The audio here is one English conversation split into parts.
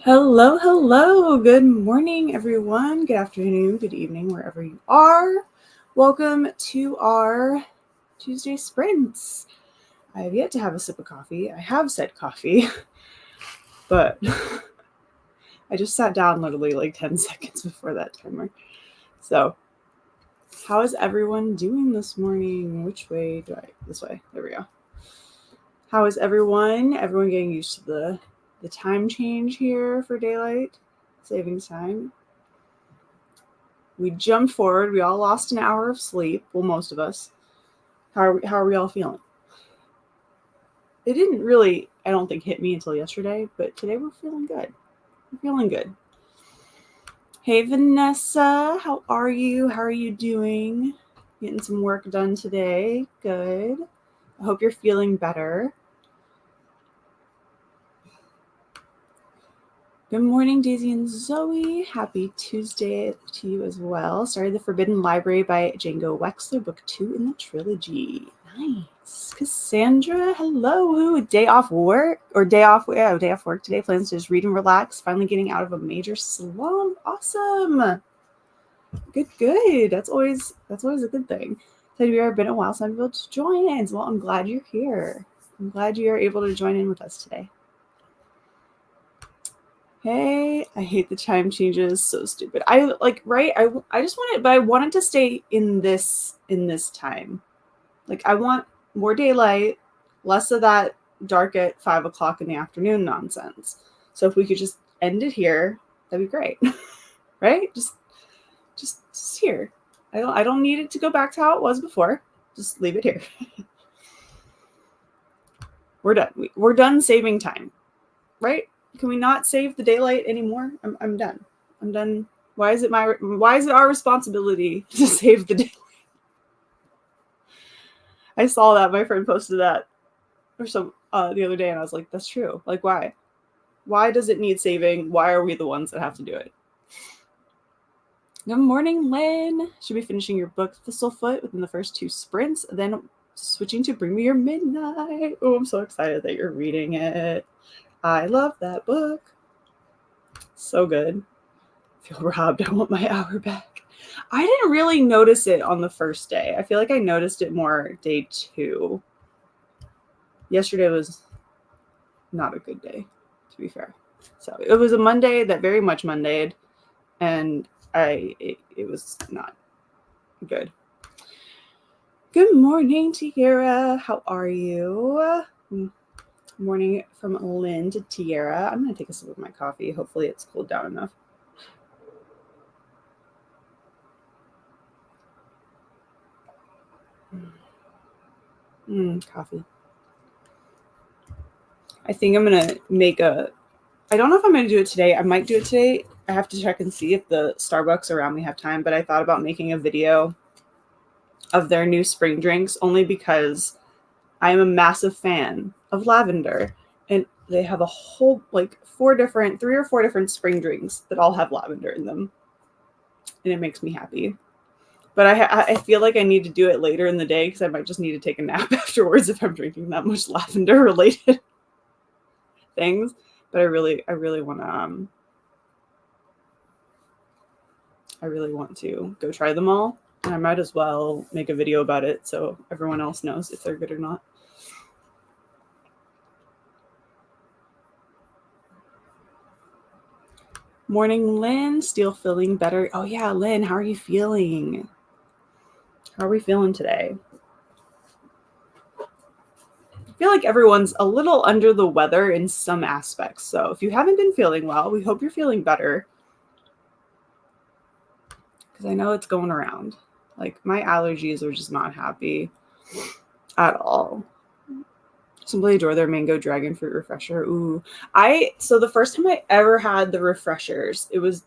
Hello, hello. Good morning, everyone. Good afternoon, good evening, wherever you are. Welcome to our Tuesday sprints. I have yet to have a sip of coffee. I have said coffee, but I just sat down literally like 10 seconds before that timer. So, how is everyone doing this morning? Which way do I? This way. There we go. How is everyone? Everyone getting used to the time change here for daylight savings time. We jumped forward. We all lost an hour of sleep. Well, most of us. How are we all feeling? It didn't really, I don't think, hit me until yesterday, but today we're feeling good. We're feeling good. Hey, Vanessa, how are you? How are you doing? Getting some work done today. Good. I hope you're feeling better. Good morning, Daisy and Zoe. Happy Tuesday to you as well. Started The Forbidden Library by Django Wexler, book 2 in the trilogy. Nice. Cassandra, hello. Day off work or day off work today. Plans to just read and relax. Finally getting out of a major slump. Awesome. Good. That's always a good thing. Said we have been a while since I've been able to join in. Well, I'm glad you're here. I'm glad you are able to join in with us today. Hey, I hate the time changes. So stupid. I just want it, but I want it to stay in this time. Like, I want more daylight, less of that dark at 5 o'clock in the afternoon nonsense. So if we could just end it here, that'd be great. Right? Just here. I don't need it to go back to how it was before. Just leave it here. We're done. We're done saving time. Right? Can we not save the daylight anymore? I'm done. I'm done. Why is it our responsibility to save the daylight? I saw that. My friend posted that or some the other day, and I was like, that's true. Like, why? Why does it need saving? Why are we the ones that have to do it? Good morning, Lynn. Should be finishing your book, Thistlefoot, within the first 2 sprints, then switching to Bring Me Your Midnight. Oh, I'm so excited that you're reading it. I love that book. So good. I feel robbed. I want my hour back. I didn't really notice it on the first day. I feel like I noticed it more day 2. Yesterday was not a good day, to be fair. So it was a Monday that very much Mondayed, and it was not good. Good morning, Tiara. How are you? Morning from Lynn to Tiara. I'm going to take a sip of my coffee. Hopefully it's cooled down enough. Coffee. I think I'm going to make I don't know if I'm going to do it today. I might do it today. I have to check and see if the Starbucks around me have time, but I thought about making a video of their new spring drinks only because I am a massive fan of lavender, and they have a whole 3 or 4 different spring drinks that all have lavender in them, and it makes me happy. But I feel like I need to do it later in the day because I might just need to take a nap afterwards if I'm drinking that much lavender related things. But I really want to go try them all, and I might as well make a video about it so everyone else knows if they're good or not. Morning, Lynn. Still feeling better. Oh yeah, Lynn, how are you feeling? How are we feeling today? I feel like everyone's a little under the weather in some aspects. So if you haven't been feeling well, we hope you're feeling better. Because I know it's going around. Like, my allergies are just not happy at all. Simply adore their mango dragon fruit refresher. Ooh. So the first time I ever had the refreshers, it was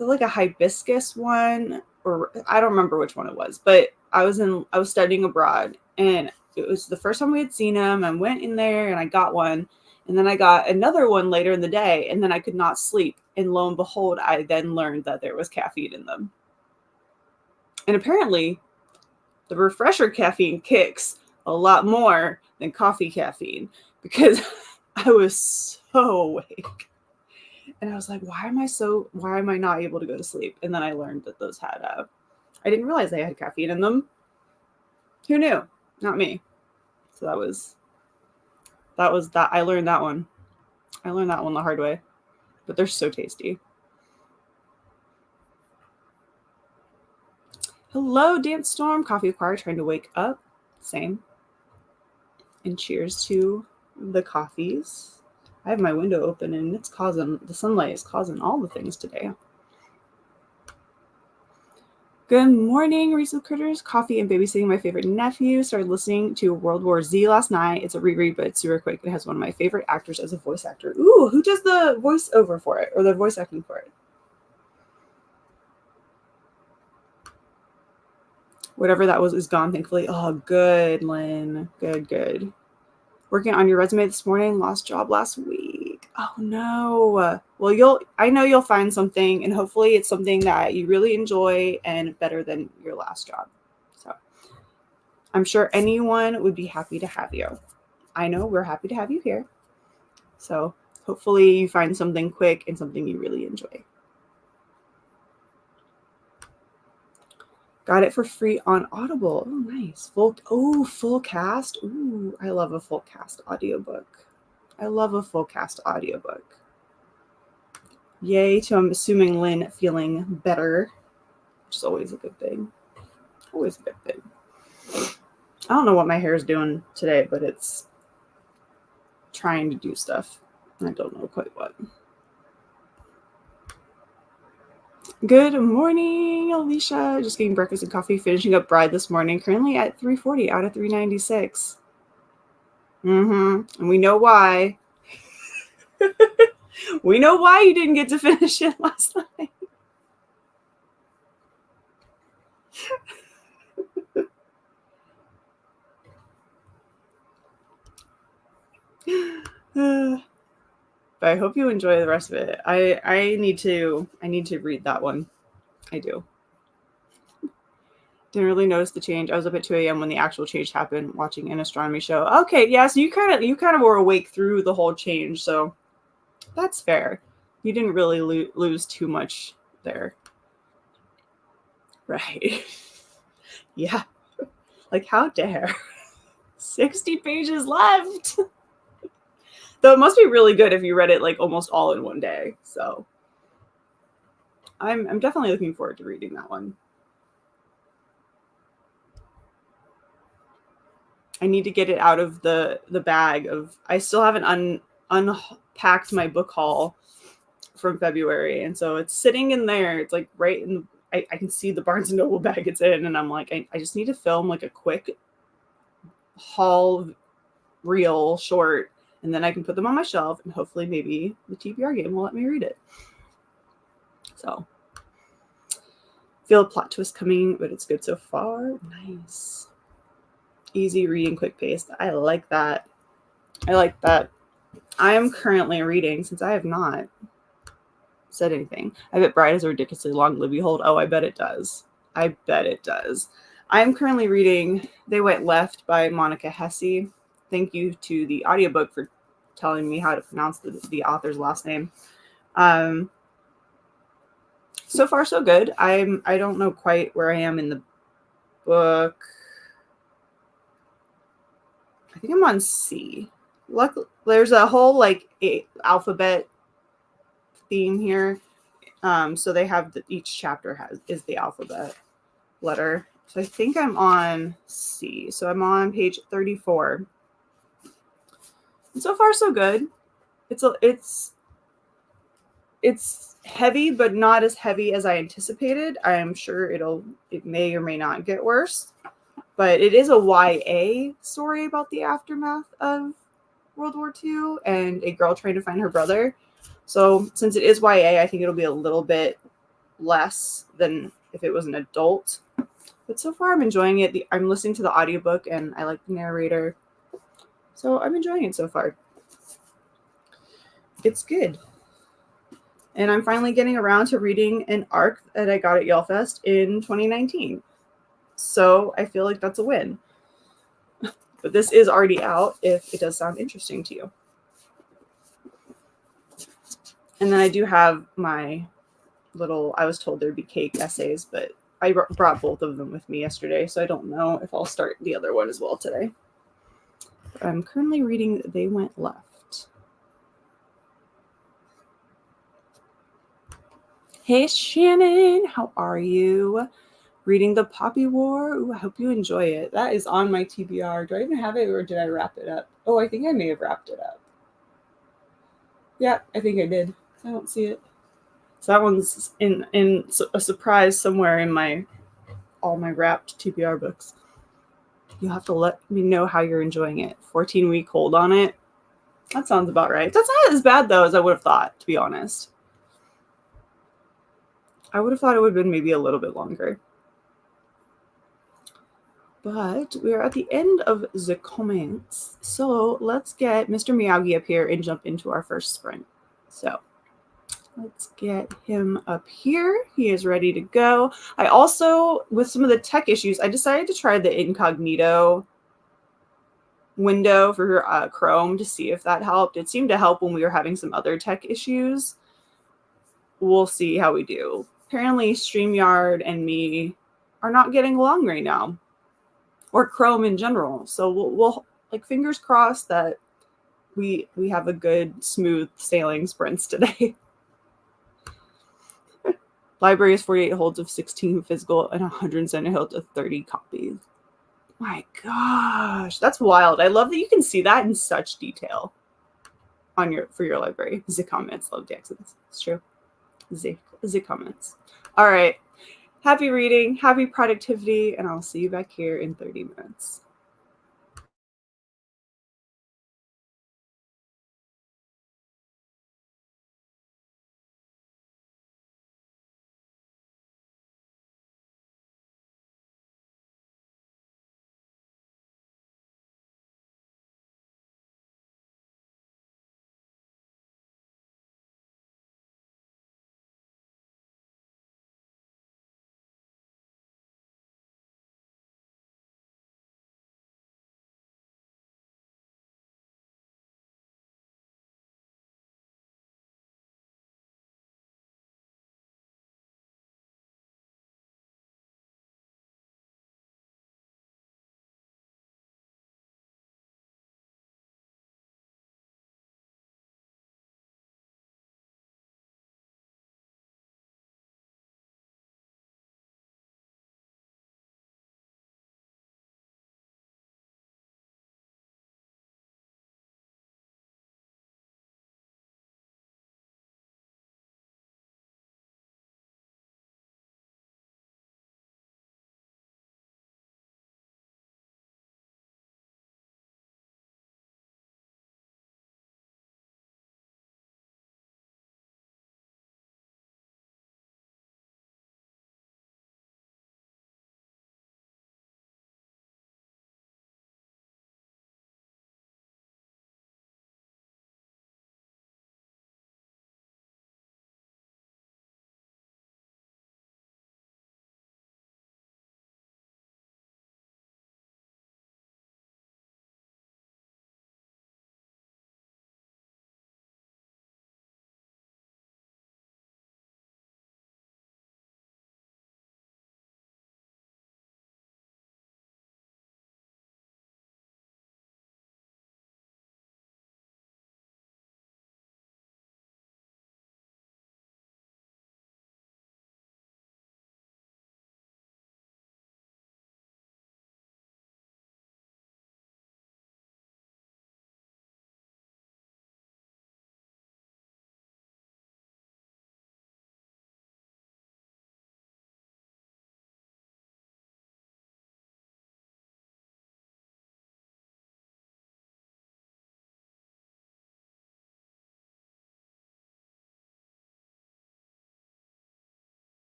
like a hibiscus one, or I don't remember which one it was, but I was studying abroad, and it was the first time we had seen them. I went in there and I got one, and then I got another one later in the day, and then I could not sleep. And lo and behold, I then learned that there was caffeine in them. And apparently the refresher caffeine kicks a lot more than coffee caffeine, because I was so awake. And I was like, why am I not able to go to sleep? And then I learned that those had, I didn't realize they had caffeine in them. Who knew? Not me. So that was that. I learned that one. I learned that one the hard way. But they're so tasty. Hello, Dance Storm. Coffee Choir trying to wake up. Same. And cheers to the coffees. I have my window open and the sunlight is causing all the things today. Good morning, Reasonable Critters. Coffee and babysitting my favorite nephew. Started listening to World War Z last night. It's a reread, but it's super quick. It has one of my favorite actors as a voice actor. Ooh, who does the voiceover for it or the voice acting for it? Whatever that was is gone, thankfully. Oh, good, Lynn. Good. Working on your resume this morning. Lost job last week. Oh no. Well, I know you'll find something, and hopefully it's something that you really enjoy and better than your last job. So I'm sure anyone would be happy to have you. I know we're happy to have you here. So hopefully you find something quick and something you really enjoy. Got it for free on Audible. Oh, nice. Full cast. Ooh, I love a full cast audiobook. Yay to, I'm assuming, Lynn feeling better, which is always a good thing. I don't know what my hair is doing today, but it's trying to do stuff. I don't know quite what. Good morning, Alicia. Just getting breakfast and coffee, finishing up Bride this morning. Currently at 340 out of 396. And we know why. We know why you didn't get to finish it last night. But I hope you enjoy the rest of it. I need to read that one. I do. Didn't really notice the change. I was up at 2 a.m. when the actual change happened, watching an astronomy show. Okay, yeah, so you kind of were awake through the whole change, so that's fair. You didn't really lose too much there. Right. Yeah. Like, how dare. 60 pages left. Though it must be really good if you read it like almost all in one day. So I'm definitely looking forward to reading that one. I need to get it out of the bag of, I still haven't unpacked my book haul from February. And so it's sitting in there. It's like right in, I can see the Barnes & Noble bag it's in. And I'm like, I just need to film like a quick haul reel short. And then I can put them on my shelf and hopefully maybe the TBR game will let me read it. So feel a plot twist coming, but it's good so far. Nice. Easy reading, quick pace. I like that. I am currently reading, since I have not said anything. I bet Bride is a ridiculously long Libby hold. Oh, I bet it does. I'm currently reading They Went Left by Monica Hesse. Thank you to the audiobook for telling me how to pronounce the author's last name. So far, so good. I don't know quite where I am in the book. I think I'm on C. Luckily, there's a whole like alphabet theme here. So they have each chapter is the alphabet letter. So I think I'm on C. So I'm on page 34. And so far, so good. It's heavy, but not as heavy as I anticipated. I am sure it may or may not get worse. But it is a YA story about the aftermath of World War II and a girl trying to find her brother. So since it is YA, I think it'll be a little bit less than if it was an adult. But so far I'm enjoying it. I'm listening to the audiobook and I like the narrator. So I'm enjoying it so far. It's good. And I'm finally getting around to reading an arc that I got at YaleFest in 2019. So I feel like that's a win. But this is already out if it does sound interesting to you. And then I do have my little, I was told there'd be cake essays, but I brought both of them with me yesterday, so I don't know if I'll start the other one as well today. But I'm currently reading They Went Left. Hey Shannon, how are you? Reading The Poppy War. Ooh, I hope you enjoy it. That is on my TBR. Do I even have it, or did I wrap it up? Oh, I think I may have wrapped it up. Yeah, I think I did. I don't see it. So that one's in a surprise somewhere in all my wrapped TBR books. You'll have to let me know how you're enjoying it. 14-week hold on it. That sounds about right. That's not as bad though as I would have thought, to be honest. I would have thought it would have been maybe a little bit longer. But we are at the end of the comments. So let's get Mr. Miyagi up here and jump into our first sprint. So let's get him up here. He is ready to go. I also, with some of the tech issues, I decided to try the incognito window for Chrome to see if that helped. It seemed to help when we were having some other tech issues. We'll see how we do. Apparently, StreamYard and me are not getting along right now, or Chrome in general. So we'll like fingers crossed that we have a good smooth sailing sprints today. Library is 48 holds of 16 physical and 170 holds of 30 copies. My gosh, that's wild. I love that you can see that in such detail on for your library. The comments, love the accents. It's true. The comments. All right. Happy reading, happy productivity, and I'll see you back here in 30 minutes.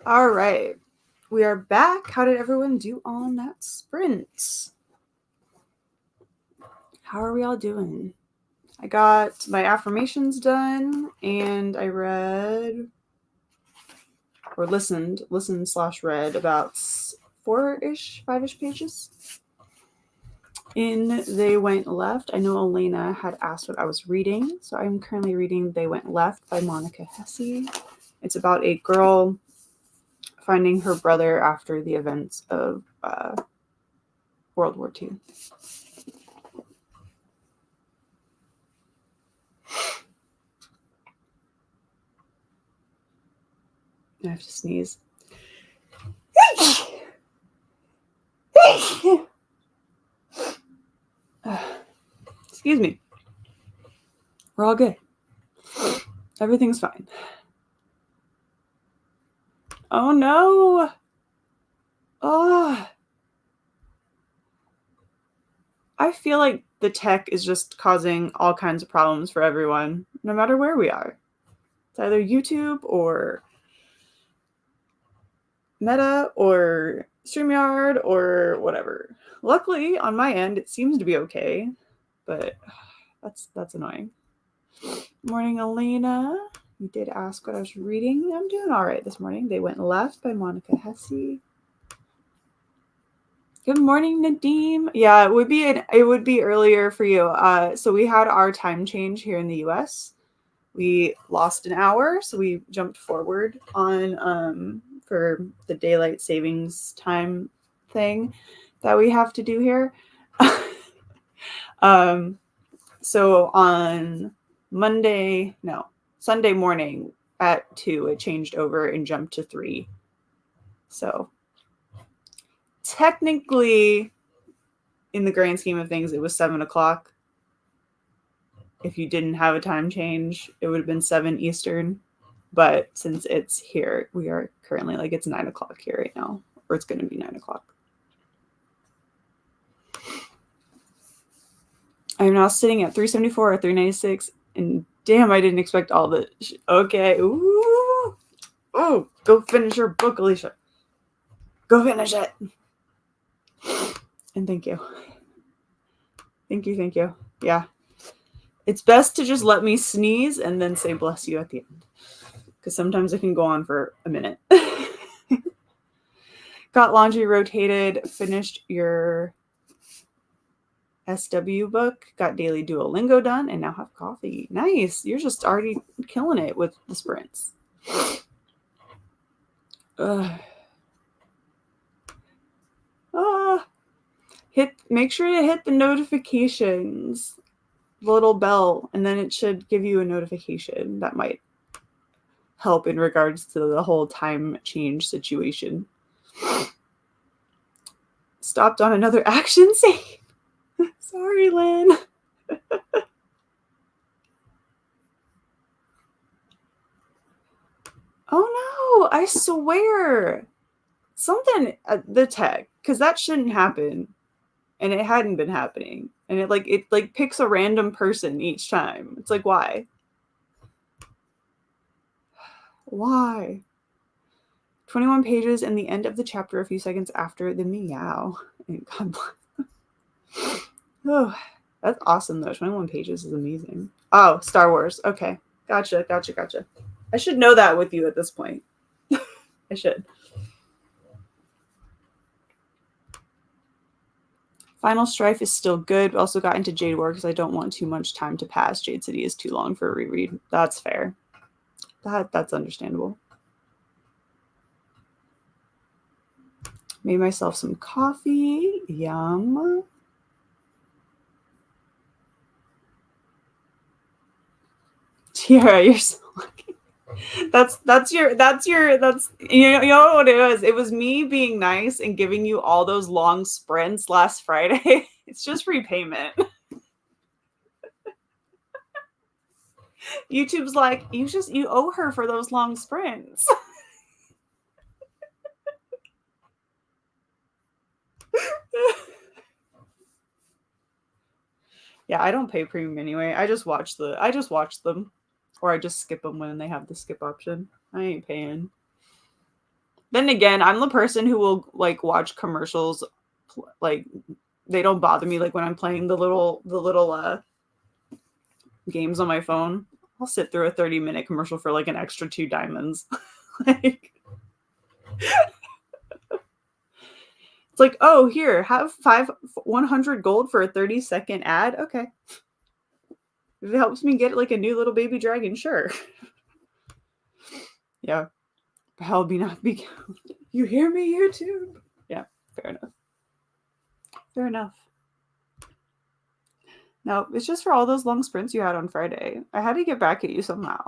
All right. We are back. How did everyone do on that sprint? How are we all doing? I got my affirmations done, and I read or listened/read about 5-ish pages. In They Went Left, I know Elena had asked what I was reading, so I'm currently reading They Went Left by Monica Hesse. It's about a girl finding her brother after the events of World War II. I have to sneeze. Excuse me. We're all good. Everything's fine. Oh no. Oh. I feel like the tech is just causing all kinds of problems for everyone, no matter where we are. It's either YouTube or Meta or StreamYard or whatever. Luckily, on my end, it seems to be okay, but that's annoying. Morning, Elena. You did ask what I was reading. I'm doing all right this morning. They Went Left by Monica Hesse. Good morning, Nadeem. Yeah, it would be earlier for you. So we had our time change here in the US. We lost an hour, so we jumped forward on for the daylight savings time thing that we have to do here. So on Sunday morning at 2, it changed over and jumped to 3. So technically, in the grand scheme of things, it was 7 o'clock. If you didn't have a time change, it would have been 7 Eastern. But since it's here, we are currently it's 9 o'clock here right now, or it's going to be 9 o'clock. I'm now sitting at 374 or 396, and damn, I didn't expect all the. Okay, ooh, oh, go finish your book, Alicia. Go finish it. And thank you. Thank you. Yeah. It's best to just let me sneeze and then say bless you at the end, because sometimes it can go on for a minute. Got laundry rotated, finished your SW book, got daily Duolingo done, and now have coffee. Nice. You're just already killing it with the sprints. Make sure to hit the notifications, the little bell, and then it should give you a notification. That might help in regards to the whole time change situation. Stopped on another action scene. Sorry, Lynn. Oh no, I swear. Something, the tech, because that shouldn't happen. And it hadn't been happening. And it picks a random person each time. It's like, why? Why? 21 pages and the end of the chapter a few seconds after the meow. And God bless. Oh, that's awesome though. 21 pages is amazing. Oh, Star Wars. Okay. Gotcha. I should know that with you at this point. I should. Final Strife is still good. Also got into Jade War because I don't want too much time to pass. Jade City is too long for a reread. That's fair. That's understandable. Made myself some coffee. Yum. Tiara, you're so lucky. That's you know what it was? It was me being nice and giving you all those long sprints last Friday. It's just repayment. YouTube's like, you owe her for those long sprints. Yeah, I don't pay premium anyway. I just watch them, or I just skip them when they have the skip option. I ain't paying. Then again, I'm the person who will like watch commercials, like they don't bother me. Like when I'm playing the little games on my phone, I'll sit through a 30-minute commercial for like an extra 2 diamonds. Like, it's like, oh, here, have 100 gold for a 30-second ad. Okay, if it helps me get like a new little baby dragon, sure. Yeah, hell be not be. You hear me, YouTube? Yeah, fair enough. Fair enough. No, it's just for all those long sprints you had on Friday. I had to get back at you somehow.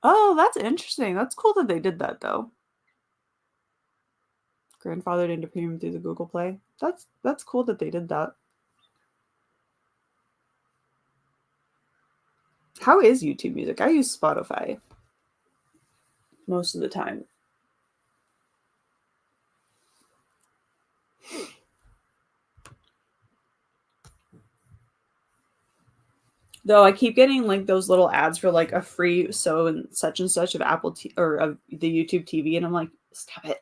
Oh, that's interesting. That's cool that they did that, though. Grandfathered into premium through the Google Play. That's cool that they did that. How is YouTube Music? I use Spotify most of the time. Though I keep getting like those little ads for like a free so and such of Apple or of the YouTube TV, and I'm like, stop it.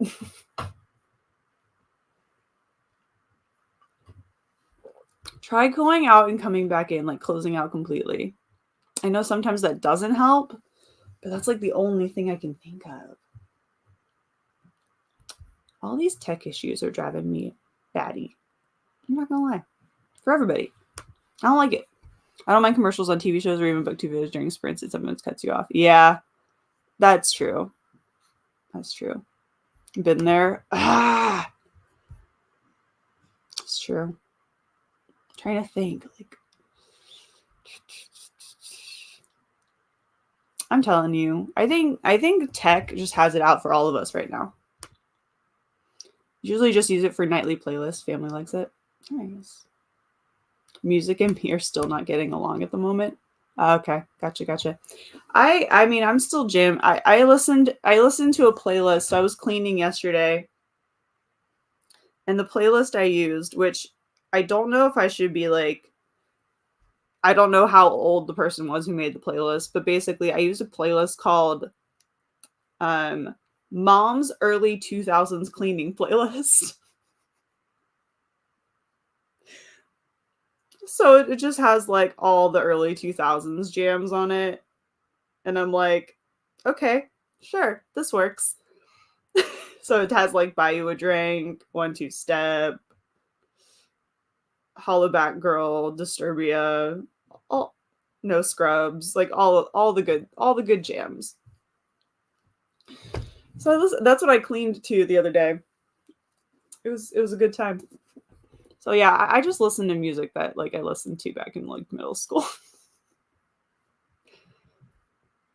Try going out and coming back in, like closing out completely. I know sometimes that doesn't help, but that's like the only thing I can think of. All these tech issues are driving me batty. I'm not gonna lie. For everybody. I don't like it. I don't mind commercials on TV shows or even booktube videos during sprints. It sometimes cuts you off. Yeah, that's true. That's true. Been there. It's true. I'm trying to think. Like, I'm telling you, I think tech just has it out for all of us right now. Usually just use it for nightly playlists. Family likes it. Nice. Music and me are still not getting along at the moment. Okay, gotcha. I mean, I'm still jam. I listened to a playlist. I was cleaning yesterday, and the playlist I used, which I don't know if I should be like, I don't know how old the person was who made the playlist, but basically I used a playlist called Mom's Early 2000s Cleaning Playlist. So it just has like all the early 2000s jams on it. And I'm like, okay, sure, this works. So it has like Buy You a Drink, 1-2 Step, Hollaback Girl, Disturbia, all No Scrubs, like all the good jams. So that's what I cleaned to the other day. It was a good time. So yeah, I just listen to music that like I listened to back in like middle school.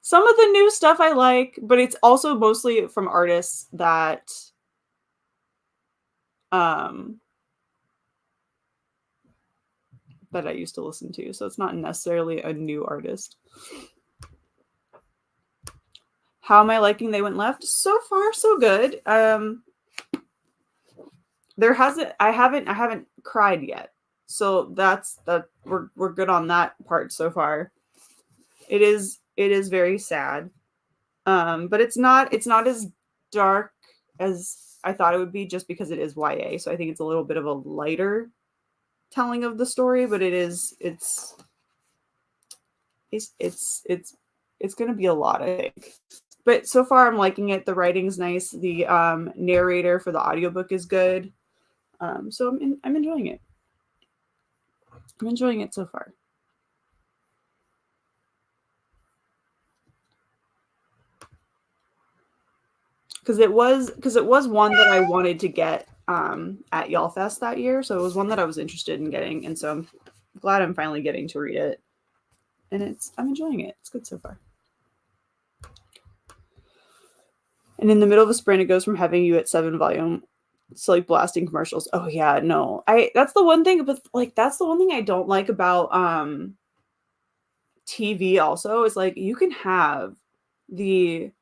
Some of the new stuff I like, but it's also mostly from artists that that I used to listen to. So it's not necessarily a new artist. How am I liking They Went Left? So far, so good. I haven't cried yet. So that's we're good on that part so far. It is very sad. But it's not as dark as I thought it would be, just because it is YA. So I think it's a little bit of a lighter telling of the story, but it's going to be a lot, I think. But so far I'm liking it. The writing's nice. The narrator for the audiobook is good. So I'm enjoying it. I'm enjoying it so far. Because it was one that I wanted to get at Y'all Fest that year. So it was one that I was interested in getting. And so I'm glad I'm finally getting to read it. And I'm enjoying it. It's good so far. And in the middle of a sprint, it goes from having you at 7 volume to like blasting commercials. Oh yeah, no. That's the one thing, but like that's the one thing I don't like about TV also, is like you can have the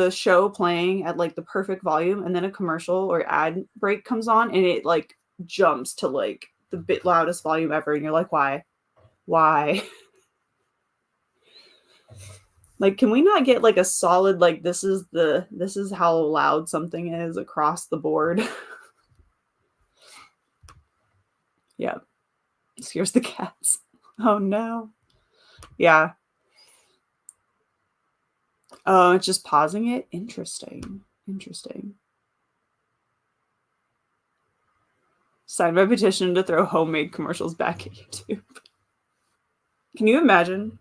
show playing at like the perfect volume, and then a commercial or ad break comes on and it like jumps to like the loudest volume ever, and you're like, why? Like, can we not get like a solid, like, this is how loud something is across the board? Yeah. Scares the cats. Oh no. Yeah. Oh, it's just pausing it. Interesting. Sign my petition to throw homemade commercials back at YouTube. Can you imagine?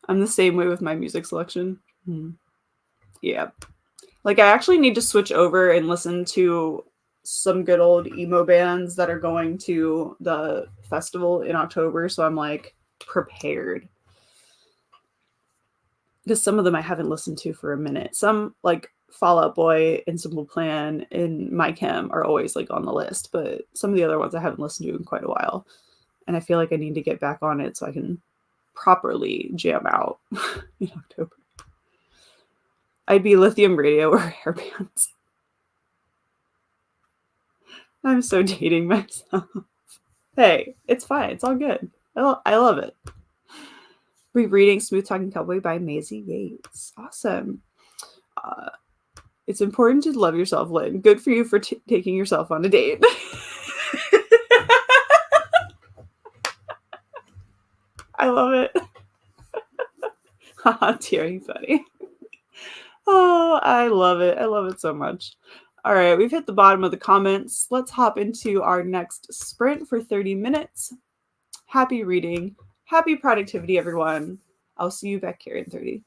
I'm the same way with my music selection. Yeah. Like, I actually need to switch over and listen to some good old emo bands that are going to the festival in October, so I'm like prepared. Because some of them I haven't listened to for a minute. Some, like Fall Out Boy and Simple Plan and My Chem, are always like on the list, but some of the other ones I haven't listened to in quite a while. And I feel like I need to get back on it so I can properly jam out in October. I'd be Lithium Radio or hair bands. I'm so dating myself. Hey, it's fine. It's all good. I love it. Rereading Smooth Talking Cowboy by Maisie Yates. Awesome. It's important to love yourself, Lynn. Good for you for taking yourself on a date. I love it. Haha, tearing funny. Oh, I love it. I love it so much. All right, we've hit the bottom of the comments. Let's hop into our next sprint for 30 minutes. Happy reading. Happy productivity, everyone. I'll see you back here in 30.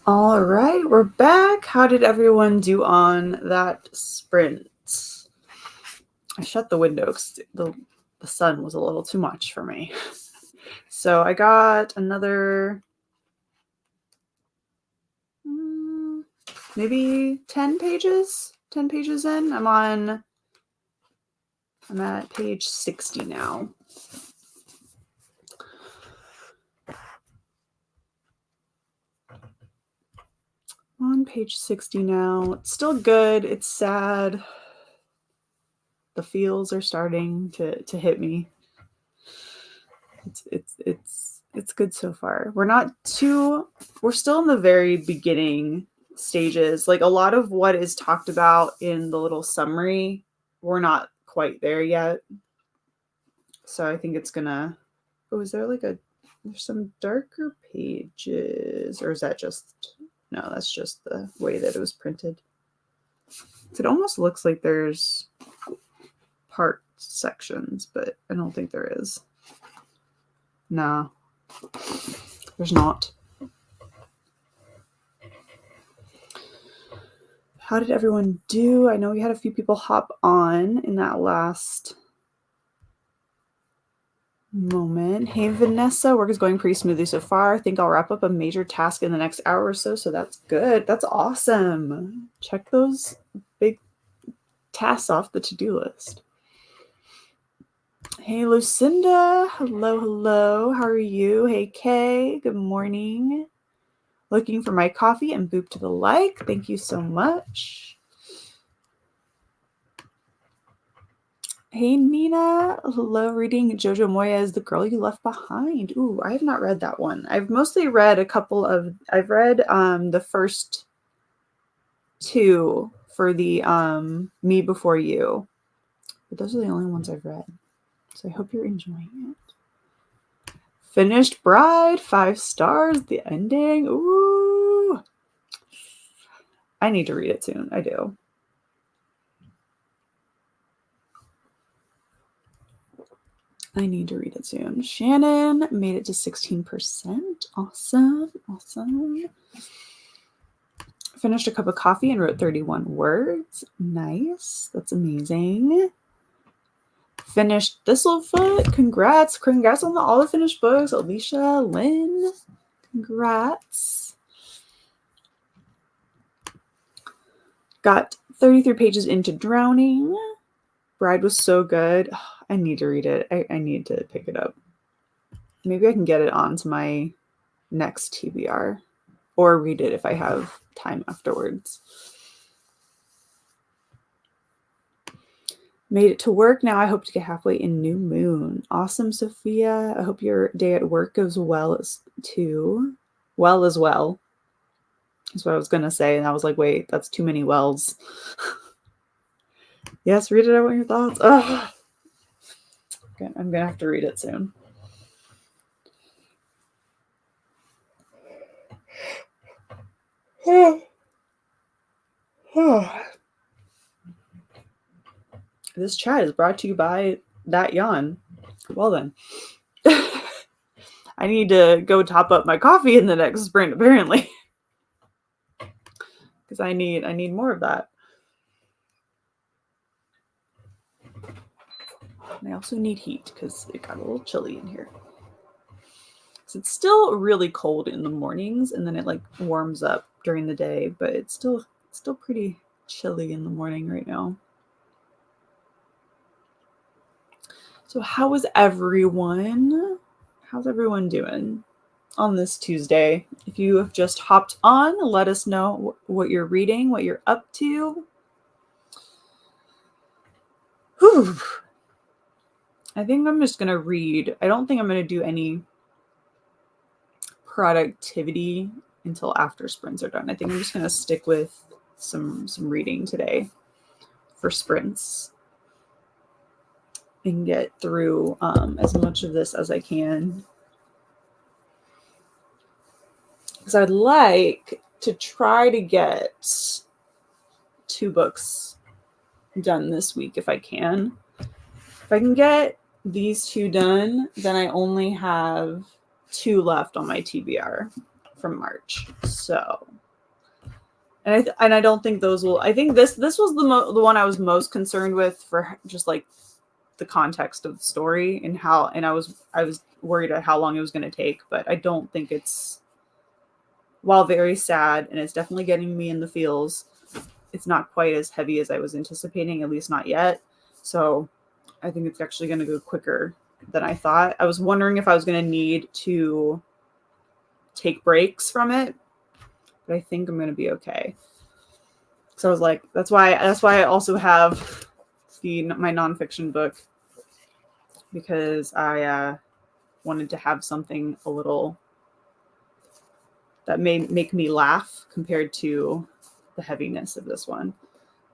All right, we're back. How did everyone do on that sprint? I shut the window because the sun was a little too much for me. So I got another maybe 10 pages in. I'm at page 60 now. On page 60 now. It's still good. It's sad. The feels are starting to hit me. It's good so far. We're still in the very beginning stages. Like a lot of what is talked about in the little summary, we're not quite there yet. So I think it's gonna, is there there's some darker pages, or is that just, no, that's just the way that it was printed. It almost looks like there's part sections, but I don't think there is. No, there's not. How did everyone do? I know we had a few people hop on in that last moment. Hey, Vanessa, work is going pretty smoothly so far. I think I'll wrap up a major task in the next hour or so, so that's good. That's awesome. Check those big tasks off the to-do list. Hey, Lucinda. Hello. How are you? Hey, Kay. Good morning. Looking for my coffee and boop to the like. Thank you so much. Hey, Nina. Hello. Reading Jojo Moyes, The Girl You Left Behind. Ooh, I have not read that one. I've mostly read I've read the first two for the Me Before You. But those are the only ones I've read. So I hope you're enjoying it. Finished Bride, 5 stars, the ending. Ooh. I need to read it soon. I do. I need to read it soon. Shannon made it to 16%. Awesome. Finished a cup of coffee and wrote 31 words. Nice. That's amazing. Finished Thistlefoot. Congrats on all the finished books. Alicia, Lynn, congrats. Got 33 pages into Drowning. Bride was so good. I need to read it. I need to pick it up. Maybe I can get it onto my next TBR or read it if I have time afterwards. Made it to work. Now I hope to get halfway in New Moon. Awesome, Sophia. I hope your day at work goes well as well. Is what I was going to say. And I was like, wait, that's too many wells. Yes, read it. I want your thoughts. Ugh. Okay, I'm going to have to read it soon. This chat is brought to you by That Yawn. Well then. I need to go top up my coffee in the next sprint, apparently. Because I need more of that. And I also need heat because it got a little chilly in here. So it's still really cold in the mornings, and then it like warms up during the day, but it's still pretty chilly in the morning right now. So how is everyone? How's everyone doing on this Tuesday? If you have just hopped on, let us know what you're reading, what you're up to. Whew. I think I'm just going to read. I don't think I'm going to do any productivity until after sprints are done. I think I'm just going to stick with some reading today for sprints and get through as much of this as I can. Because I'd like to try to get 2 books done this week if I can. If I can get these 2 done, then I only have 2 left on my TBR from March. So, and I don't think those will. I think this was the one I was most concerned with for just like the context of the story and how. And I was worried at how long it was going to take, but I don't think it's. While very sad, and it's definitely getting me in the feels, it's not quite as heavy as I was anticipating, at least not yet. So I think it's actually going to go quicker than I thought. I was wondering if I was going to need to take breaks from it, but I think I'm going to be okay. So I was like, that's why I also have my nonfiction book, because I wanted to have something a little that may make me laugh compared to the heaviness of this one.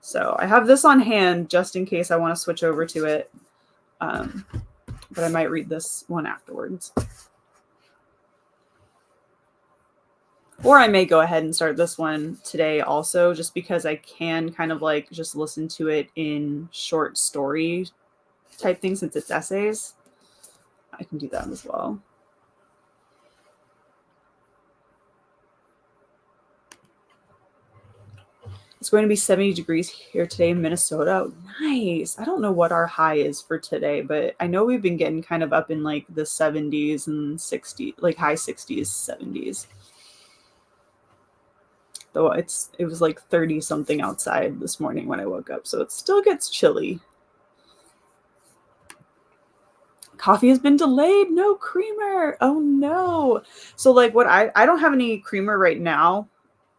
So I have this on hand just in case I want to switch over to it. But I might read this one afterwards. Or I may go ahead and start this one today also, just because I can kind of like just listen to it in short story type things since it's essays. I can do that as well. It's going to be 70 degrees here today in Minnesota. Nice. I don't know what our high is for today, but I know we've been getting kind of up in like the 70s and 60s, like high 60s, 70s. Though it was like 30 something outside this morning when I woke up, so it still gets chilly. Coffee has been delayed. No creamer. Oh no. So like I don't have any creamer right now.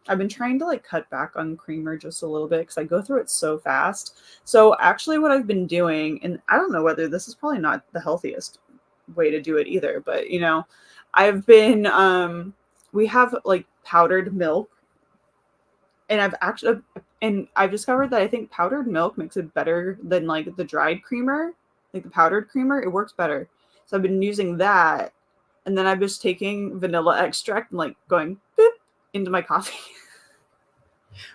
I've been trying to like cut back on creamer just a little bit because I go through it so fast. So actually what I've been doing, and I don't know whether this is probably not the healthiest way to do it either, but you know, I've been, we have like powdered milk, and I've discovered that I think powdered milk makes it better than like the dried creamer, like the powdered creamer. It works better. So I've been using that. And then I'm just taking vanilla extract and like going boop into my coffee.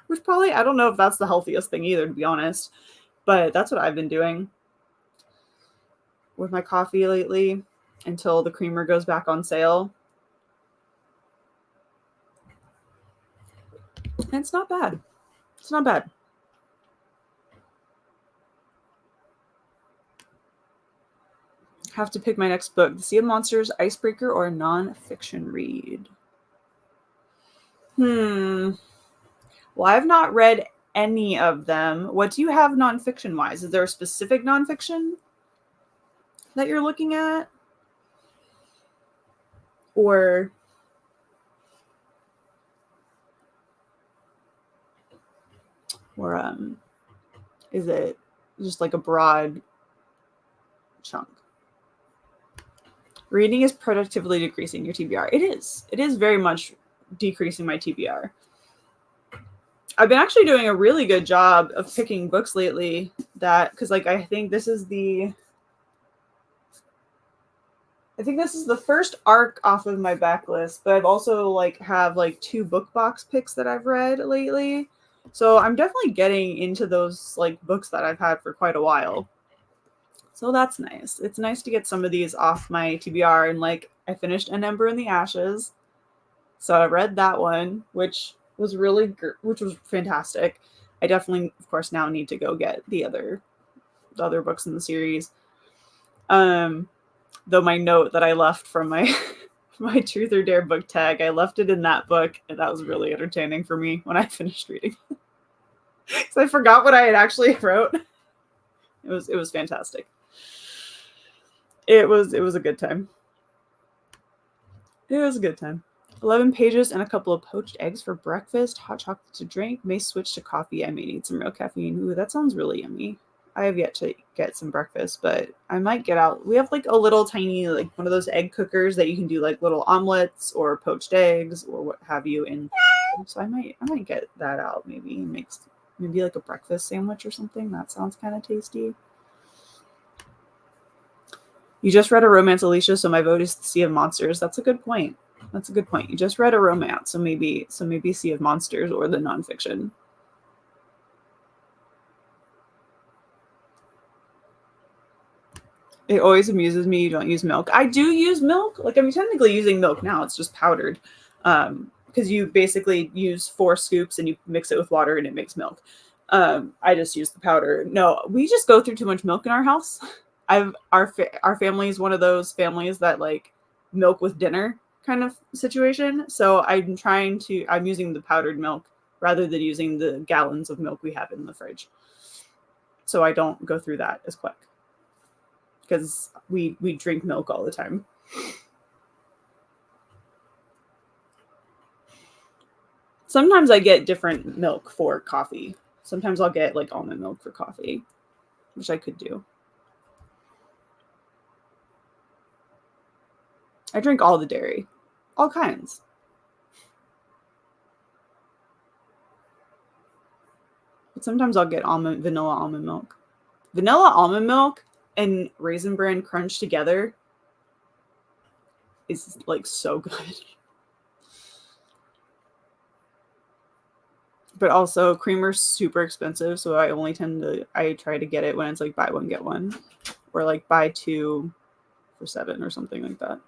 Which probably, I don't know if that's the healthiest thing either, to be honest. But that's what I've been doing with my coffee lately until the creamer goes back on sale. And it's not bad. It's not bad. Have to pick my next book. The Sea of Monsters, Icebreaker, or a nonfiction read. Well, I've not read any of them. What do you have nonfiction-wise? Is there a specific nonfiction that you're looking at? Or is it just like a broad chunk? Reading is productively decreasing your TBR. It is. It is very much decreasing my TBR. I've been actually doing a really good job of picking books lately because like I think this is the first arc off of my backlist, but I've also like have like 2 book box picks that I've read lately. So I'm definitely getting into those like books that I've had for quite a while. So that's nice. It's nice to get some of these off my TBR. And like I finished An Ember in the Ashes. So I read that one, which was fantastic. I definitely, of course, now need to go get the other books in the series. Though my note that I left from my my Truth or Dare book tag, I left it in that book, and that was really entertaining for me when I finished reading. Because I forgot what I had actually wrote. It was fantastic. It was a good time. It was a good time. 11 pages and a couple of poached eggs for breakfast, hot chocolate to drink, may switch to coffee. I may need some real caffeine. Ooh, that sounds really yummy. I have yet to get some breakfast, but I might get out. We have like a little tiny, like one of those egg cookers that you can do like little omelets or poached eggs or what have you in. So I might get that out maybe and make maybe like a breakfast sandwich or something. That sounds kind of tasty. You just read a romance, Alicia, so my vote is The Sea of Monsters. That's a good point. You just read a romance, so maybe Sea of Monsters or the nonfiction. It always amuses me you don't use milk. I do use milk. Like I'm technically using milk now. It's just powdered. because you basically use 4 scoops and you mix it with water and it makes milk. I just use the powder. No, we just go through too much milk in our house. Our family is one of those families that like milk with dinner kind of situation. So I'm using the powdered milk rather than using the gallons of milk we have in the fridge. So I don't go through that as quick because we drink milk all the time. Sometimes I get different milk for coffee. Sometimes I'll get like almond milk for coffee, which I could do. I drink all the dairy, all kinds. But sometimes I'll get vanilla almond milk. Vanilla almond milk and Raisin Bran Crunch together is like so good. But also creamer's super expensive, so I try to get it when it's like buy one get one, or like buy 2 for $7 or something like that.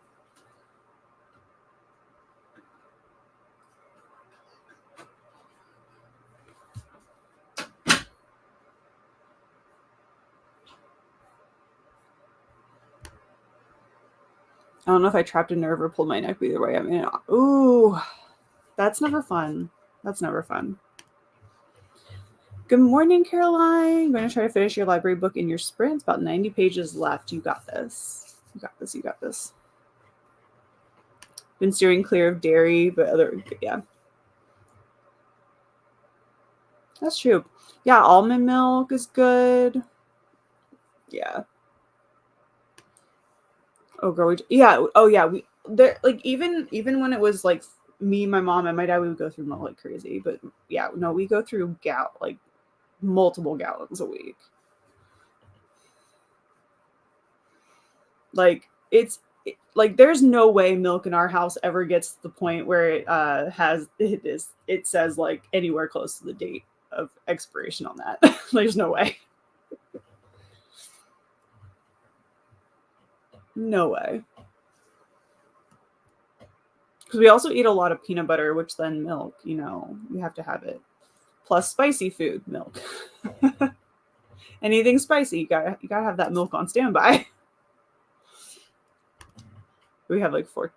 I don't know if I trapped a nerve or pulled my neck, but either way, I mean, ooh, that's never fun. That's never fun. Good morning, Caroline. I'm going to try to finish your library book in your sprint. It's about 90 pages left. You got this. You got this. You got this. Been steering clear of dairy, but yeah. That's true. Yeah, almond milk is good. Yeah. Oh, girl. Yeah. Oh, yeah. Like even when it was like me, my mom, and my dad, we would go through milk like crazy. But yeah, no, we go through like multiple gallons a week. Like like there's no way milk in our house ever gets to the point where it says like anywhere close to the date of expiration on that. There's no way. No way. Because we also eat a lot of peanut butter, which then milk, you have to have it. Plus spicy food, milk. Anything spicy, you gotta have that milk on standby. We have like 4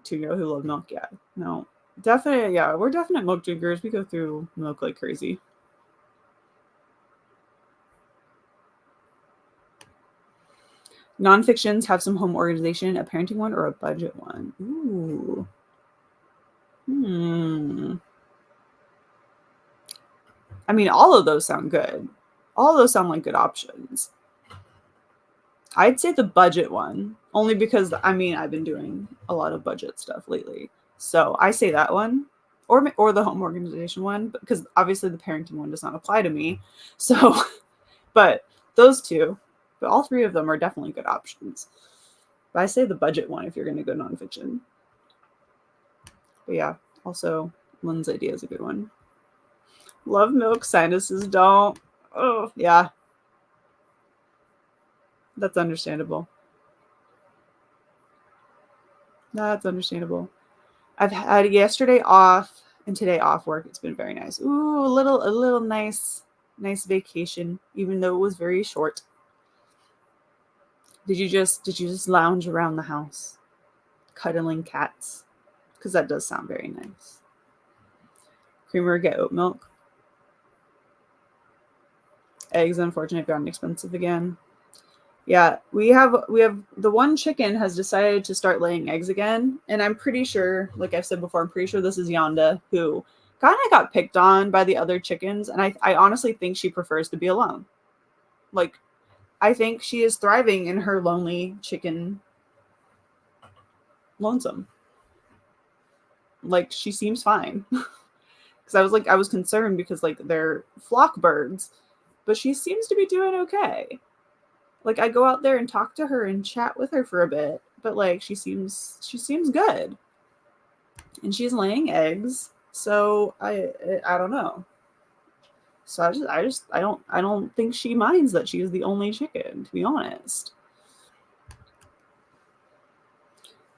who love milk. Yeah, no, definitely. Yeah, we're definite milk drinkers. We go through milk like crazy. Nonfictions have some home organization, a parenting one or a budget one. Ooh. I mean, all of those sound good. All of those sound like good options. I'd say the budget one, only because I've been doing a lot of budget stuff lately. So I say that one, or the home organization one, because obviously the parenting one does not apply to me. So, but those two, but all 3 of them are definitely good options. But I say the budget one if you're going to go nonfiction. But yeah, also Lynn's idea is a good one. Love milk, sinuses don't. Oh, yeah. That's understandable. That's understandable. I've had yesterday off and today off work. It's been very nice. Ooh, a little nice vacation, even though it was very short. Did you just lounge around the house, cuddling cats? Because that does sound very nice. Creamer, get oat milk. Eggs, unfortunately, have gotten expensive again. Yeah, we have the one chicken has decided to start laying eggs again, and I'm pretty sure, like I've said before, I'm pretty sure this is Yonda, who kind of got picked on by the other chickens, and I honestly think she prefers to be alone. Like, I think she is thriving in her lonely chicken lonesome. Like, she seems fine. Because I was concerned because like they're flock birds, but she seems to be doing okay. Like I go out there and talk to her and chat with her for a bit, but like she seems good, and she's laying eggs. So I don't know. So I don't think she minds that she's the only chicken, to be honest.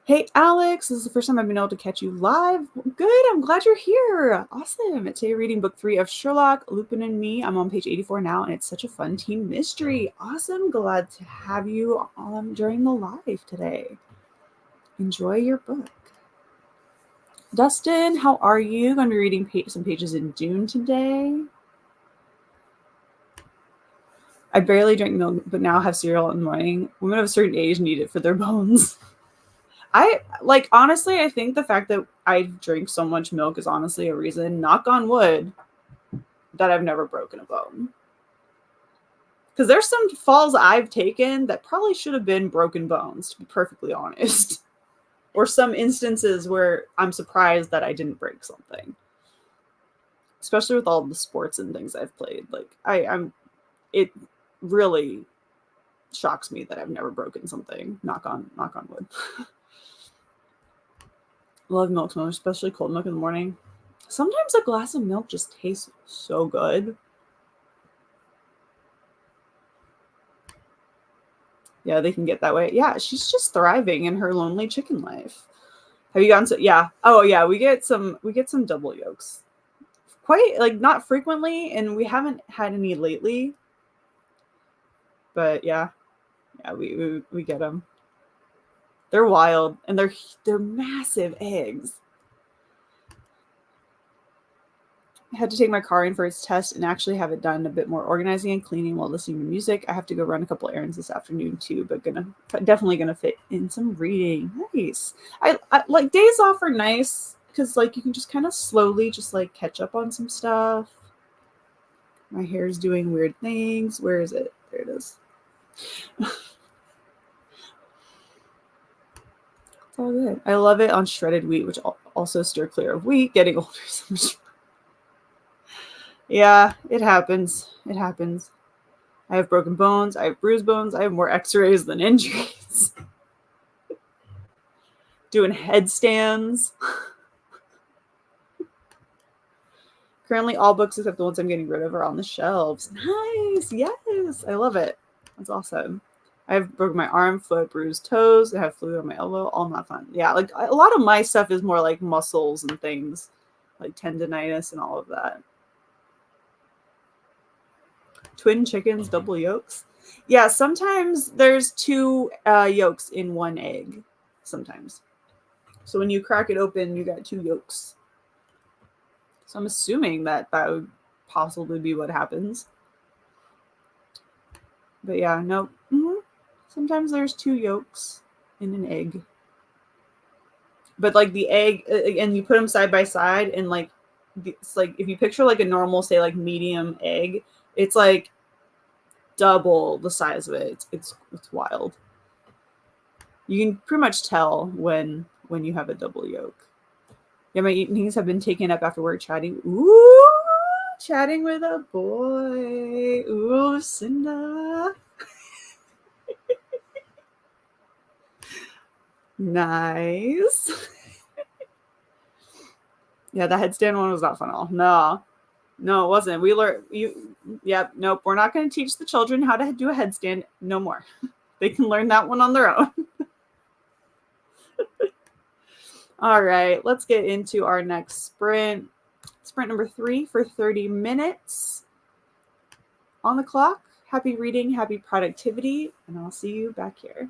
Hey, Alex, this is the first time I've been able to catch you live. Good, I'm glad you're here. Awesome. Today, reading book 3 of Sherlock, Lupin and Me. I'm on page 84 now, and it's such a fun teen mystery. Awesome. Glad to have you on during the live today. Enjoy your book. Dustin, how are you? I'm going to be reading some pages in Dune today. I barely drink milk, but now have cereal in the morning. Women of a certain age need it for their bones. Honestly, I think the fact that I drink so much milk is honestly a reason, knock on wood, that I've never broken a bone. Because there's some falls I've taken that probably should have been broken bones, to be perfectly honest. Or some instances where I'm surprised that I didn't break something. Especially with all the sports and things I've played. It really shocks me that I've never broken something. Knock on wood. Love milk so much, especially cold milk in the morning. Sometimes a glass of milk just tastes so good. Yeah, they can get that way. Yeah, she's just thriving in her lonely chicken life. Have you gotten yeah. Oh yeah, we get some double yolks. Quite not frequently, and we haven't had any lately. But yeah. Yeah, we get them. They're wild, and they're massive eggs. I had to take my car in for its test and actually have it done a bit more organizing and cleaning while listening to music. I have to go run a couple errands this afternoon too, but definitely gonna fit in some reading. Nice. I like days off are nice because you can just kind of slowly just catch up on some stuff. My hair's doing weird things. Where is it? There it is. It's all good. I love it on shredded wheat, which also steer clear of wheat. Getting older so much. Yeah, it happens. It happens. I have broken bones. I have bruised bones. I have more x-rays than injuries. Doing headstands. Currently, all books except the ones I'm getting rid of are on the shelves. Nice. Yes. I love it. That's awesome. I have broken my arm, foot, bruised toes. I have fluid on my elbow. All not fun. Yeah, a lot of my stuff is more like muscles and things, like tendonitis and all of that. Twin chickens, double yolks. Yeah, sometimes there's two yolks in one egg. Sometimes. So when you crack it open, you got two yolks. So I'm assuming that would possibly be what happens. But yeah, no. Mm-hmm. Sometimes there's two yolks in an egg. But the egg, and you put them side by side, and it's if you picture a normal, say medium egg, it's double the size of it. It's wild. You can pretty much tell when you have a double yolk. Yeah, my evenings have been taken up after work chatting. Ooh, chatting with a boy. Ooh, Lucinda. Nice. Yeah, the headstand one was not fun at all. No, it wasn't. We learned nope. We're not going to teach the children how to do a headstand no more. They can learn that one on their own. All right, let's get into our next sprint. Sprint number 3 for 30 minutes. On the clock. Happy reading, happy productivity, and I'll see you back here.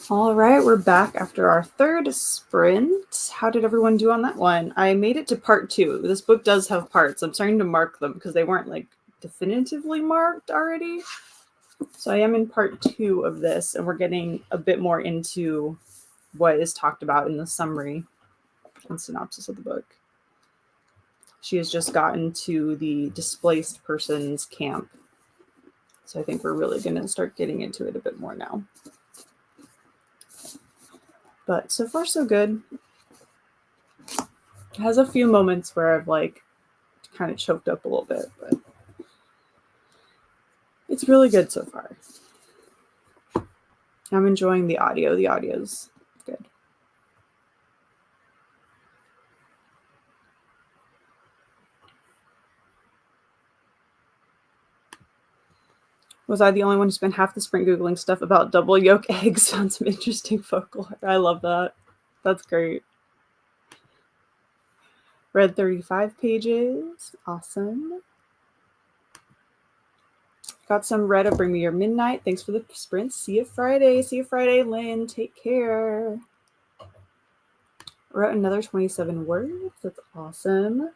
All right, we're back after our third sprint. How did everyone do on that one? I made it to part 2. This book does have parts. I'm starting to mark them because they weren't like definitively marked already. So I am in part 2 of this, and we're getting a bit more into what is talked about in the summary and synopsis of the book. She has just gotten to the displaced person's camp. So I think we're really going to start getting into it a bit more now. But so far, so good. It has a few moments where I've like kind of choked up a little bit, but it's really good so far. I'm enjoying the audio. The audio's good. Was I the only one who spent half the sprint Googling stuff about double yolk eggs? Found some interesting folklore. I love that. That's great. Read 35 pages. Awesome. Got some read of Bring Me Your Midnight. Thanks for the sprint. See you Friday. See you Friday, Lynn. Take care. Wrote another 27 words. That's awesome.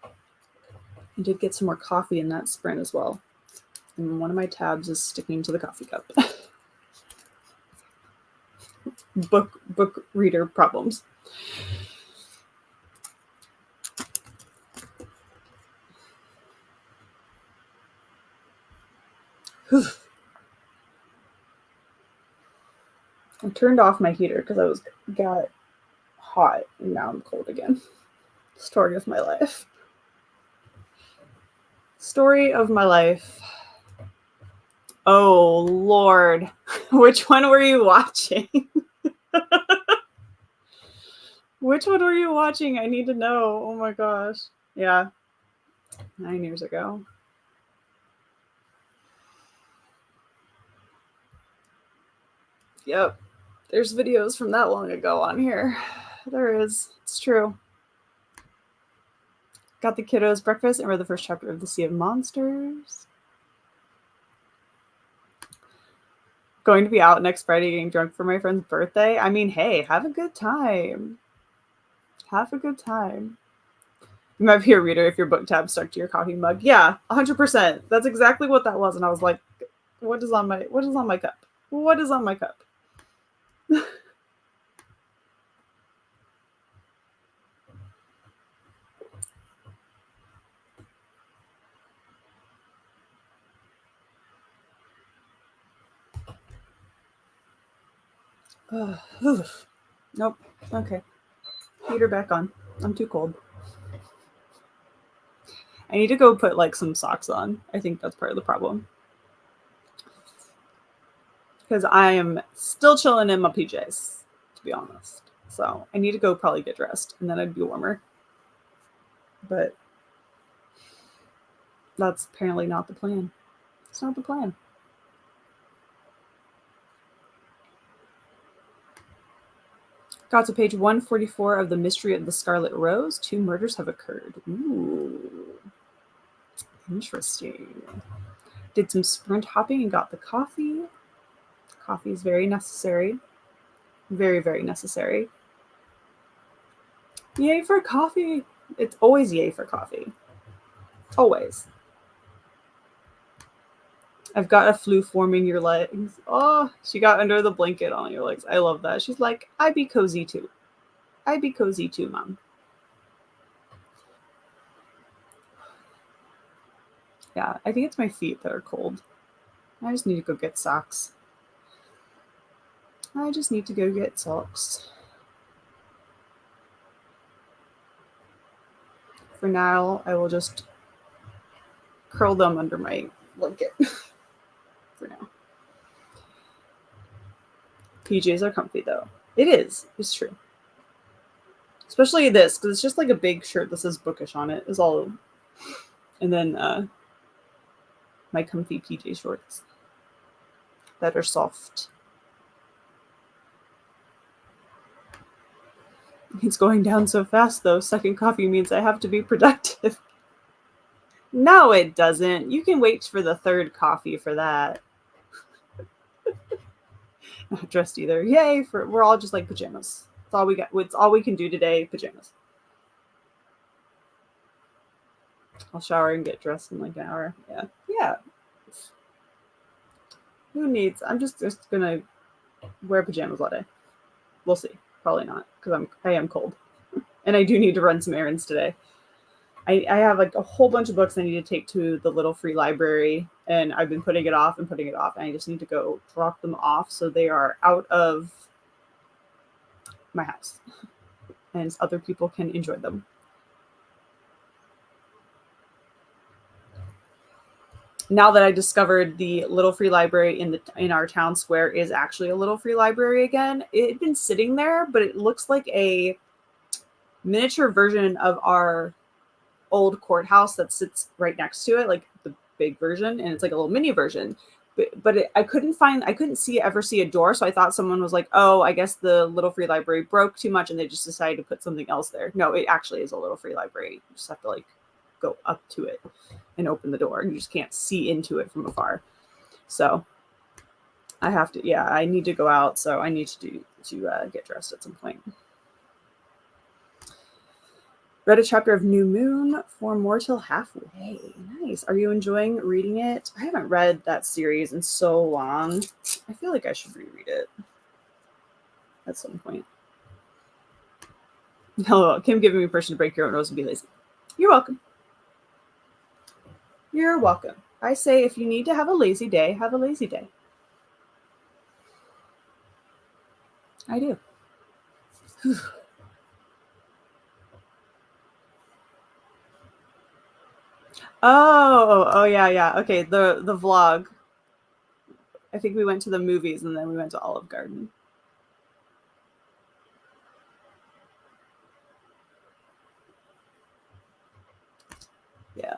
I did get some more coffee in that sprint as well. And one of my tabs is sticking to the coffee cup. Book reader problems. Whew. I turned off my heater because I got hot and now I'm cold again. Story of my life. Story of my life. Oh, Lord. Which one were you watching? Which one were you watching? I need to know. Oh my gosh. Yeah. 9 years ago. Yep. There's videos from that long ago on here. There is. It's true. Got the kiddos breakfast and read the first chapter of The Sea of Monsters. Going to be out next Friday getting drunk for my friend's birthday. I mean, hey, have a good time. Have a good time. You might be a reader if your book tab stuck to your coffee mug. Yeah, 100%. That's exactly what that was. And I was like, what is on my cup? What is on my cup? Nope. Okay. Heater back on. I'm too cold. I need to go put like some socks on. I think that's part of the problem. Because I am still chilling in my PJs, to be honest. So I need to go probably get dressed and then I'd be warmer. But that's apparently not the plan. It's not the plan. Got to page 144 of The Mystery of the Scarlet Rose. 2 murders have occurred. Ooh. Interesting. Did some sprint hopping and got the coffee. Coffee is very necessary. Very, very necessary. Yay for coffee. It's always yay for coffee. Always. I've got a flu forming your legs. Oh, she got under the blanket on your legs. I love that. She's like, I'd be cozy too. I'd be cozy too, Mom. Yeah, I think it's my feet that are cold. I just need to go get socks. For now, I will just curl them under my blanket. For now. PJs are comfy though. It is. It's true. Especially this, because it's just like a big shirt that says bookish on it. Is all. And then my comfy PJ shorts that are soft. It's going down so fast though. Second coffee means I have to be productive. No, it doesn't. You can wait for the third coffee for that. Not dressed either. Yay! We're all just like pajamas. It's all we got. It's all we can do today. Pajamas. I'll shower and get dressed in like an hour. Yeah. Who needs? I'm just gonna wear pajamas all day. We'll see. Probably not, because I am cold, and I do need to run some errands today. I have like a whole bunch of books I need to take to the little free library, and I've been putting it off, and I just need to go drop them off so they are out of my house, and other people can enjoy them. Now that I discovered the little free library in our town square is actually a little free library again, it had been sitting there, but it looks like a miniature version of our old courthouse that sits right next to it, like the big version, and it's like a little mini version. But I couldn't ever see a door, so I thought someone was like, oh, I guess the little free library broke too much and they just decided to put something else there. No, it actually is a little free library. You just have to like go up to it and open the door, and you just can't see into it from afar. So I have to, I need to go out, so I need to get dressed at some point. Read a chapter of New Moon, 4 more till halfway. Nice. Are you enjoying reading it? I haven't read that series in so long. I feel like I should reread it at some point. Hello, Kim giving me permission to break your own rules and be lazy. You're welcome. You're welcome. I say if you need to have a lazy day, have a lazy day. I do. Oh yeah. Okay, the vlog. I think we went to the movies and then we went to Olive Garden. Yeah.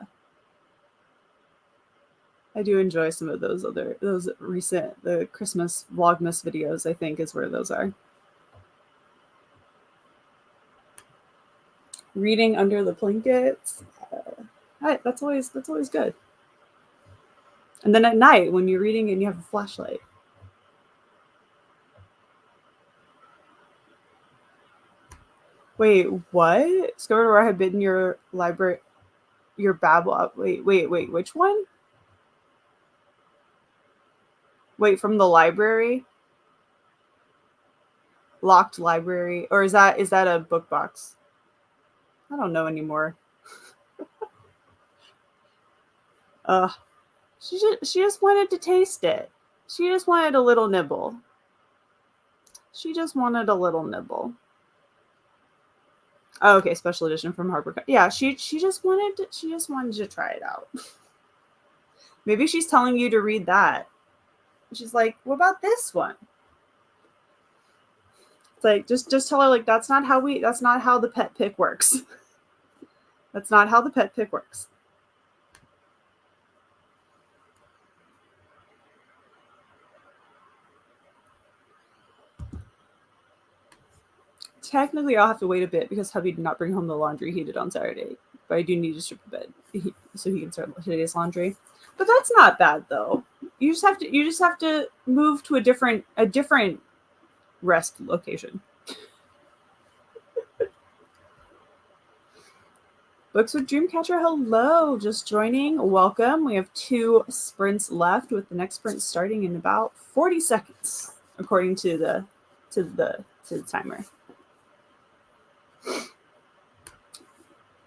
I do enjoy some of those recent, the Christmas Vlogmas videos, I think is where those are. Reading under the blankets. That's always good. And then at night when you're reading and you have a flashlight. Wait, what? Discovered where I had been in your library, your babble up. Wait, which one? Wait, from the library? Locked library? Or is that a book box? I don't know anymore. She just wanted to taste it. She just wanted a little nibble. Oh, okay, special edition from Harper. Yeah, she just wanted to try it out. Maybe she's telling you to read that. She's like, what about this one? It's like, just tell her, like, that's not how the pet pick works. That's not how the pet pick works. Technically, I'll have to wait a bit because hubby did not bring home the laundry he did on Saturday. But I do need to strip the bed so he can start today's laundry. But that's not bad though. You just have to move to a different rest location. Books with Dreamcatcher, hello, just joining. Welcome. We have 2 sprints left, with the next sprint starting in about 40 seconds, according to the timer.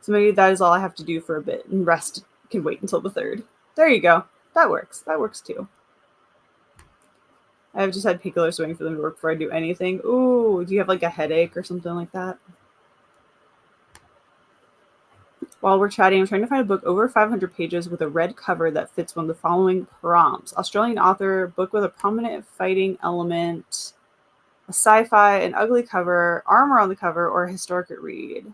So maybe that is all I have to do for a bit, and rest can wait until the 3rd. There you go. That works. That works too. I've just had painkillers waiting for them to work before I do anything. Ooh, do you have like a headache or something like that? While we're chatting, I'm trying to find a book over 500 pages with a red cover that fits one of the following prompts. Australian author, book with a prominent fighting element, a sci-fi, an ugly cover, armor on the cover, or a historic read.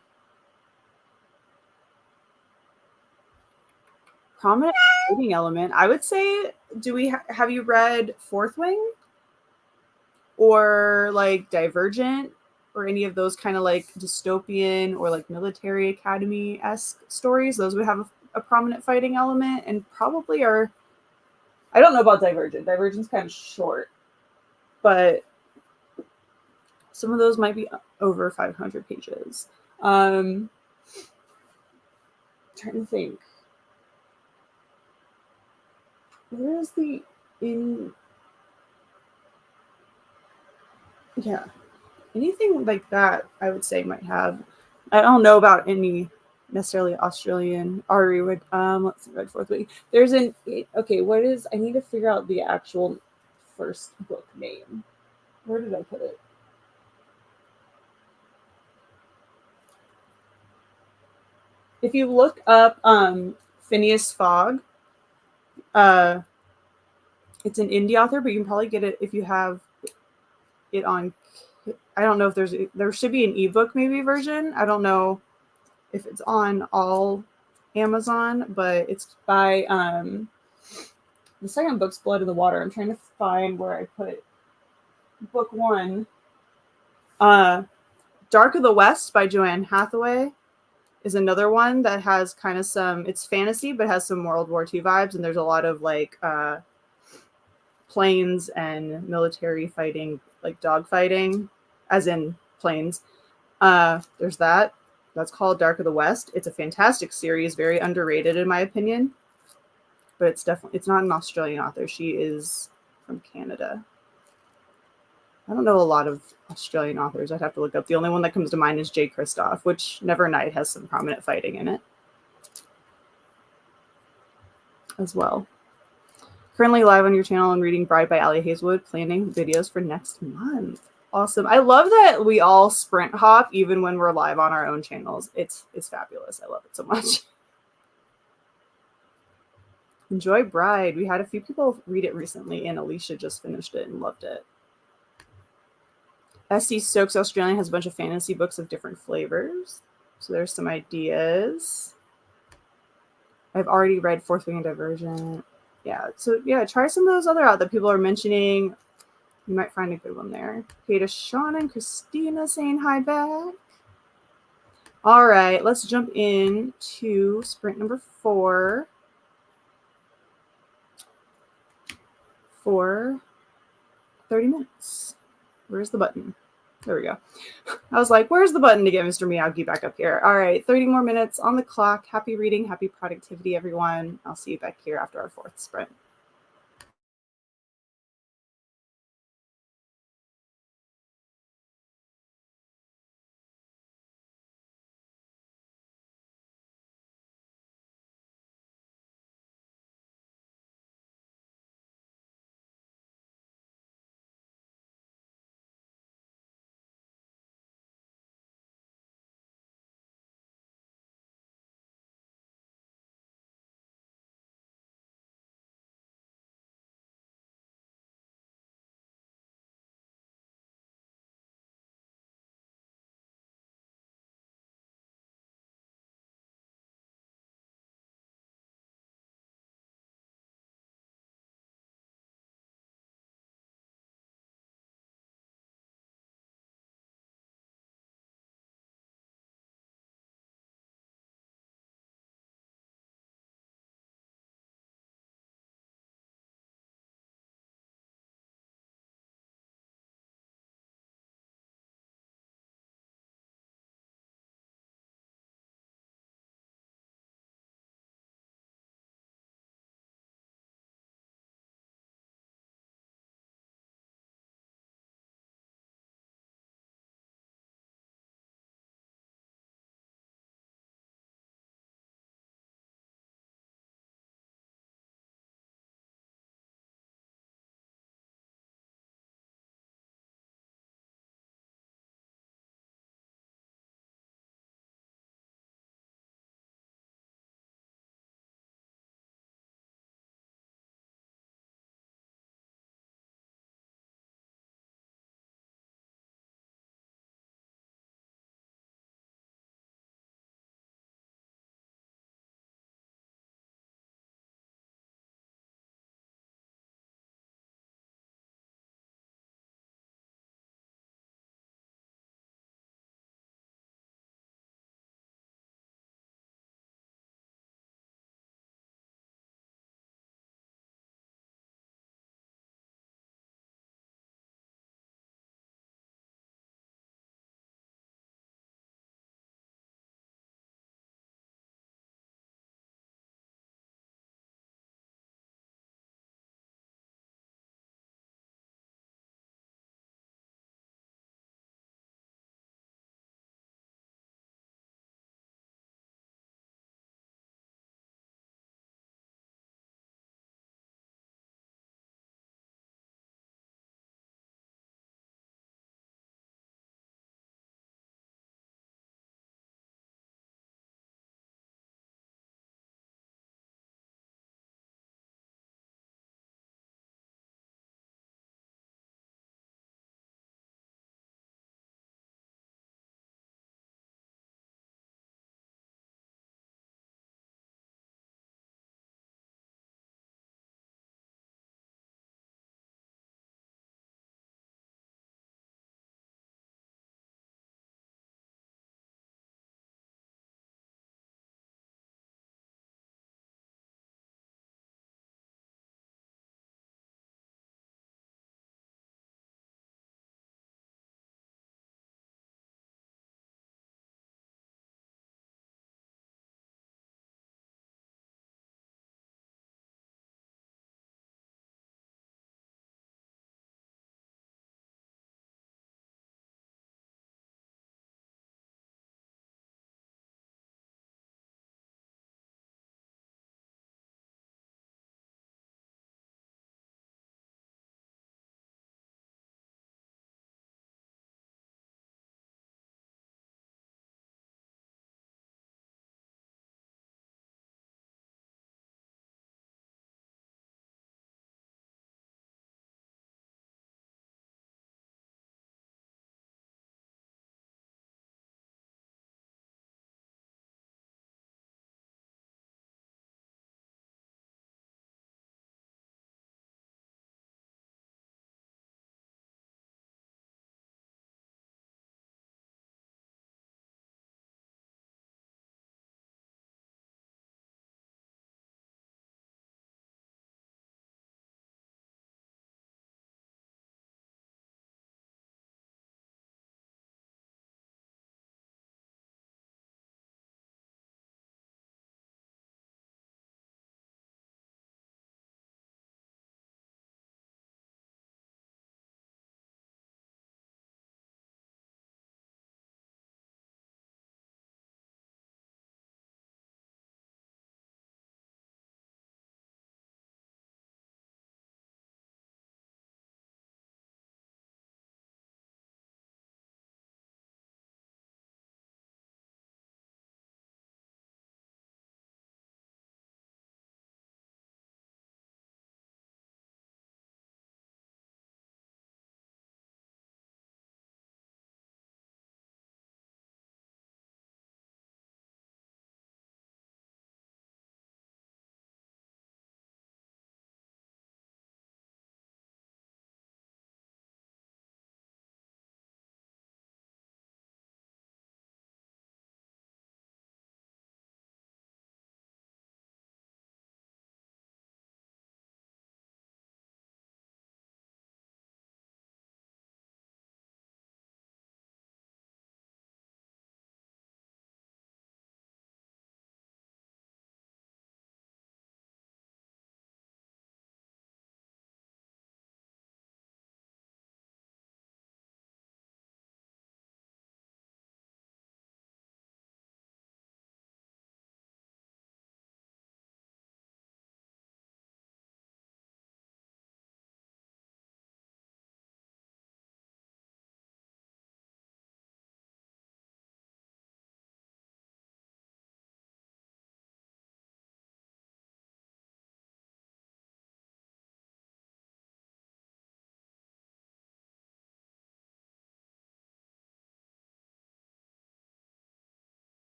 Prominent fighting element. I would say, have you read Fourth Wing? Or like Divergent? Or any of those kind of like dystopian or like military academy-esque stories? Those would have a prominent fighting element, and probably are. I don't know about Divergent. Divergent's kind of short. but some of those might be over 500 pages. Trying to think. Where's the in? Yeah, anything like that, I would say might have. I don't know about any necessarily Australian Ari would. Let's see, Red Fourth Week. There's an okay. What is? I need to figure out the actual first book name. Where did I put it? If you look up Phineas Fogg, uh, it's an indie author, but you can probably get it if you have it on. I don't know if there should be an ebook maybe version. I don't know if it's on all Amazon, but it's by the second book's Blood in the Water. I'm trying to find where I put book one. Dark of the West by Joanne Hathaway is another one that has kind of it's fantasy, but has some World War II vibes. And there's a lot of like planes and military fighting, like dog fighting, as in planes. There's that. That's called Dark of the West. It's a fantastic series, very underrated in my opinion. But it's not an Australian author. She is from Canada. I don't know a lot of Australian authors. I'd have to look up. The only one that comes to mind is Jay Kristoff, which Nevernight has some prominent fighting in it as well. Currently live on your channel and reading Bride by Ali Hazelwood, planning videos for next month. Awesome. I love that we all sprint hop even when we're live on our own channels. It's fabulous. I love it so much. Enjoy Bride. We had a few people read it recently, and Alicia just finished it and loved it. S.C. Stokes Australia has a bunch of fantasy books of different flavors. So there's some ideas. I've already read Fourth Wing and Divergent. Yeah, so yeah, try some of those other out that people are mentioning. You might find a good one there. Hey to Sean and Christina saying hi back. All right, let's jump into sprint number 4 for 30 minutes. Where's the button? There we go. I was like, where's the button to get Mr. Miyagi back up here? All right, 30 more minutes on the clock. Happy reading, happy productivity, everyone. I'll see you back here after our 4th sprint.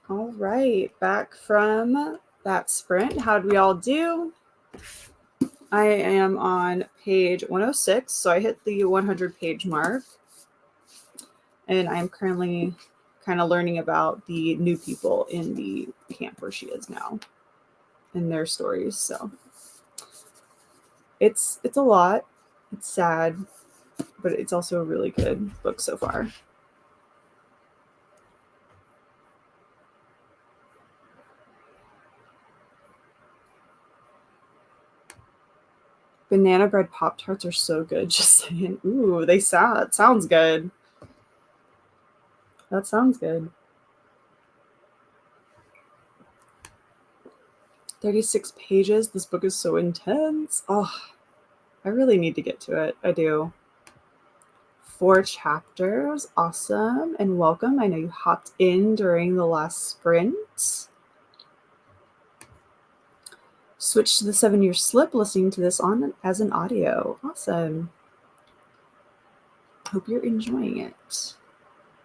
All right, back from that sprint. How'd we all do? I am on page 106, so I hit the 100-page mark. And I'm currently kind of learning about the new people in the camp where she is now and their stories. So it's a lot. It's sad, but it's also a really good book so far. Banana bread Pop-Tarts are so good. Just saying. Ooh, they sounds good. That sounds good. 36 pages. This book is so intense. Oh, I really need to get to it. I do. 4 chapters. Awesome. And welcome. I know you hopped in during the last sprint. Switch to the 7-year slip, listening to this on as an audio. Awesome. Hope you're enjoying it.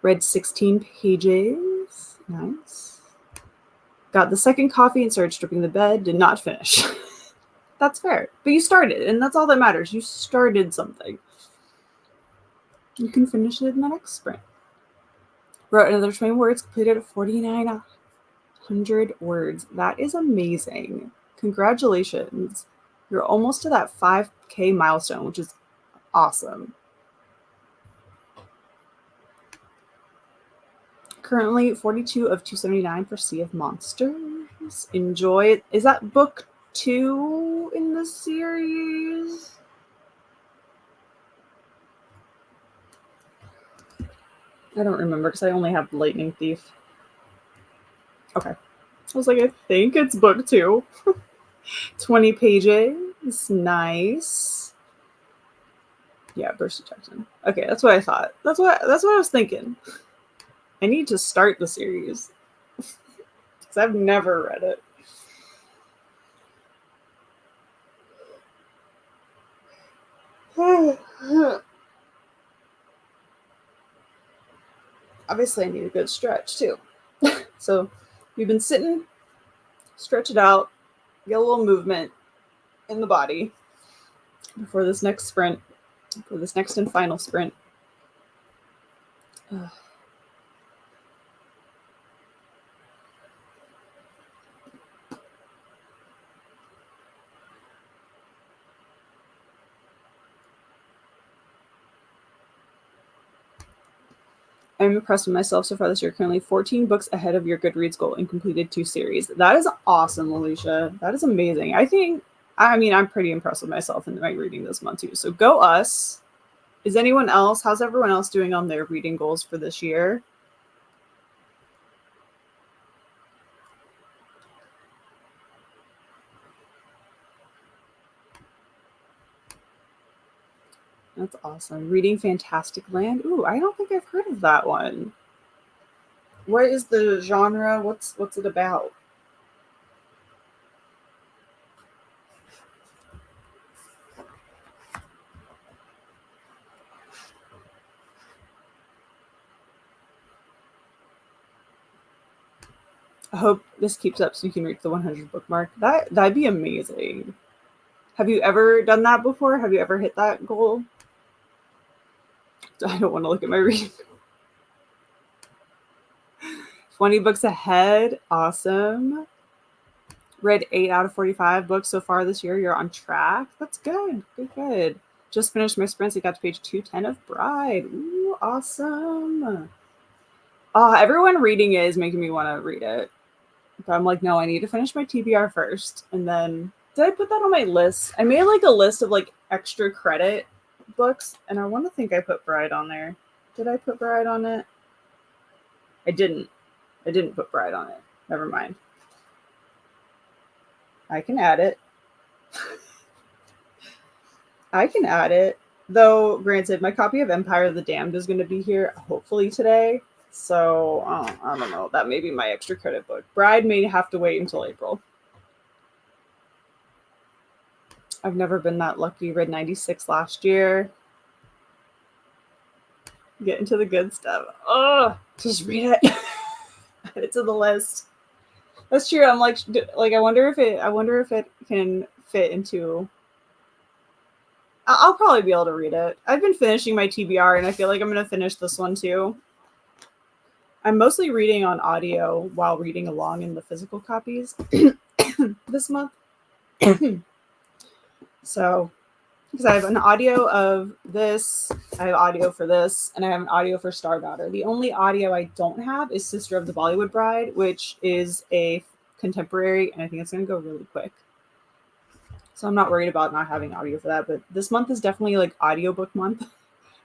Read 16 pages. Nice. Got the second coffee and started stripping the bed. Did not finish. That's fair. But you started, and that's all that matters. You started something. You can finish it in the next sprint. Wrote another 20 words, completed 4,900 words. That is amazing. Congratulations. You're almost to that 5K milestone, which is awesome. Currently 42 of 279 for Sea of Monsters. Enjoy it. Is that book 2 in the series? I don't remember because I only have Lightning Thief. Okay. I was like, I think it's book 2. 20 pages. Nice. Yeah, Percy Jackson. Okay, that's what I thought. That's what I was thinking. I need to start the series because I've never read it. Obviously, I need a good stretch too. So you've been sitting, stretch it out, get a little movement in the body before this next sprint, for this next and final sprint. I'm impressed with myself so far this year. Currently 14 books ahead of your Goodreads goal and completed 2 series. That is awesome, Alicia. That is amazing. I'm pretty impressed with myself in my reading this month too. So go us. How's everyone else doing on their reading goals for this year? That's awesome. Reading Fantastic Land. Ooh, I don't think I've heard of that one. What is the genre? What's it about? I hope this keeps up so you can reach the 100 book mark. That'd be amazing. Have you ever done that before? Have you ever hit that goal? I don't want to look at my reading. 20 books ahead. Awesome. Read 8 out of 45 books so far this year. You're on track. That's good. Good. Just finished my sprints. I got to page 210 of Bride. Ooh, awesome. Everyone reading it is making me want to read it. But I'm like, no, I need to finish my TBR first. And then, did I put that on my list? I made like a list of like extra credit books. And I want to think I put Bride on there. Did I put Bride on it? I didn't put Bride on it. Never mind. I can add it. Though, granted, my copy of Empire of the Damned is going to be here hopefully today. So, I don't know. That may be my extra credit book. Bride may have to wait until April. I've never been that lucky. Read 96 last year. Get into the good stuff. Just read it. I add it to the list. That's true. I'm like I wonder if it can fit into. I'll probably be able to read it. I've been finishing my TBR, and I feel like I'm going to finish this one too. I'm mostly reading on audio while reading along in the physical copies this month. So, because I have an audio of this, I have audio for this, and I have an audio for Starbounder. The only audio I don't have is Sister of the Bollywood Bride, which is a contemporary, and I think it's going to go really quick. So I'm not worried about not having audio for that, but this month is definitely like audiobook month,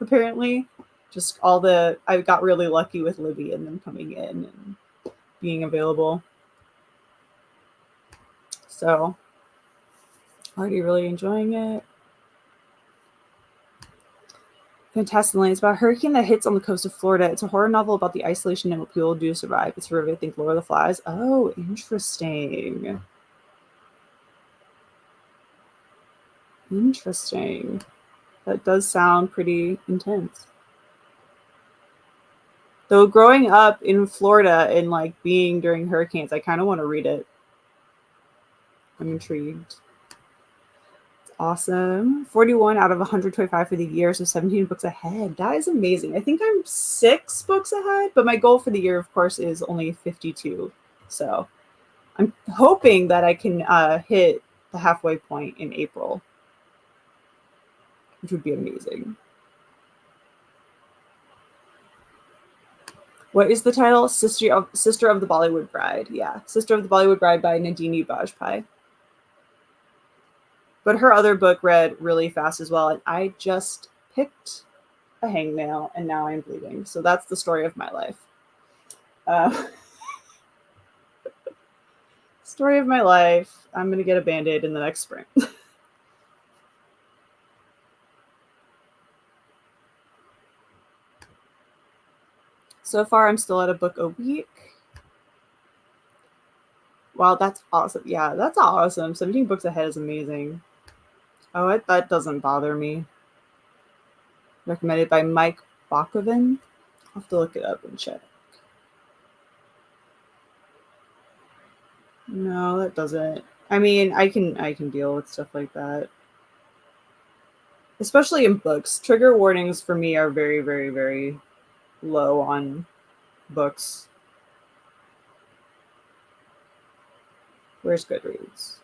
apparently. Just I got really lucky with Libby and them coming in and being available. So, already really enjoying it. Fantastic. It's about a hurricane that hits on the coast of Florida. It's a horror novel about the isolation and what people do to survive. It's for, I think, Lord of the Flies. Oh, interesting. Interesting. That does sound pretty intense. Though growing up in Florida and like being during hurricanes, I kind of want to read it. I'm intrigued. It's awesome. 41 out of 125 for the year, so 17 books ahead. That is amazing. I think I'm 6 books ahead, but my goal for the year, of course, is only 52. So I'm hoping that I can hit the halfway point in April, which would be amazing. What is the title? Sister of the Bollywood Bride. Yeah, Sister of the Bollywood Bride by Nandini Bajpai. But her other book read really fast as well, and I just picked a hangnail, and now I'm bleeding. So that's the story of my life. Story of my life. I'm going to get a Band-Aid in the next spring. So far, I'm still at a book a week. Wow, that's awesome. Yeah, that's awesome. 17 books ahead is amazing. Oh, that doesn't bother me. Recommended by Mike Bakovin. I'll have to look it up and check. No, that doesn't. I mean, I can deal with stuff like that. Especially in books. Trigger warnings for me are very, very, very low on books. Where's Goodreads?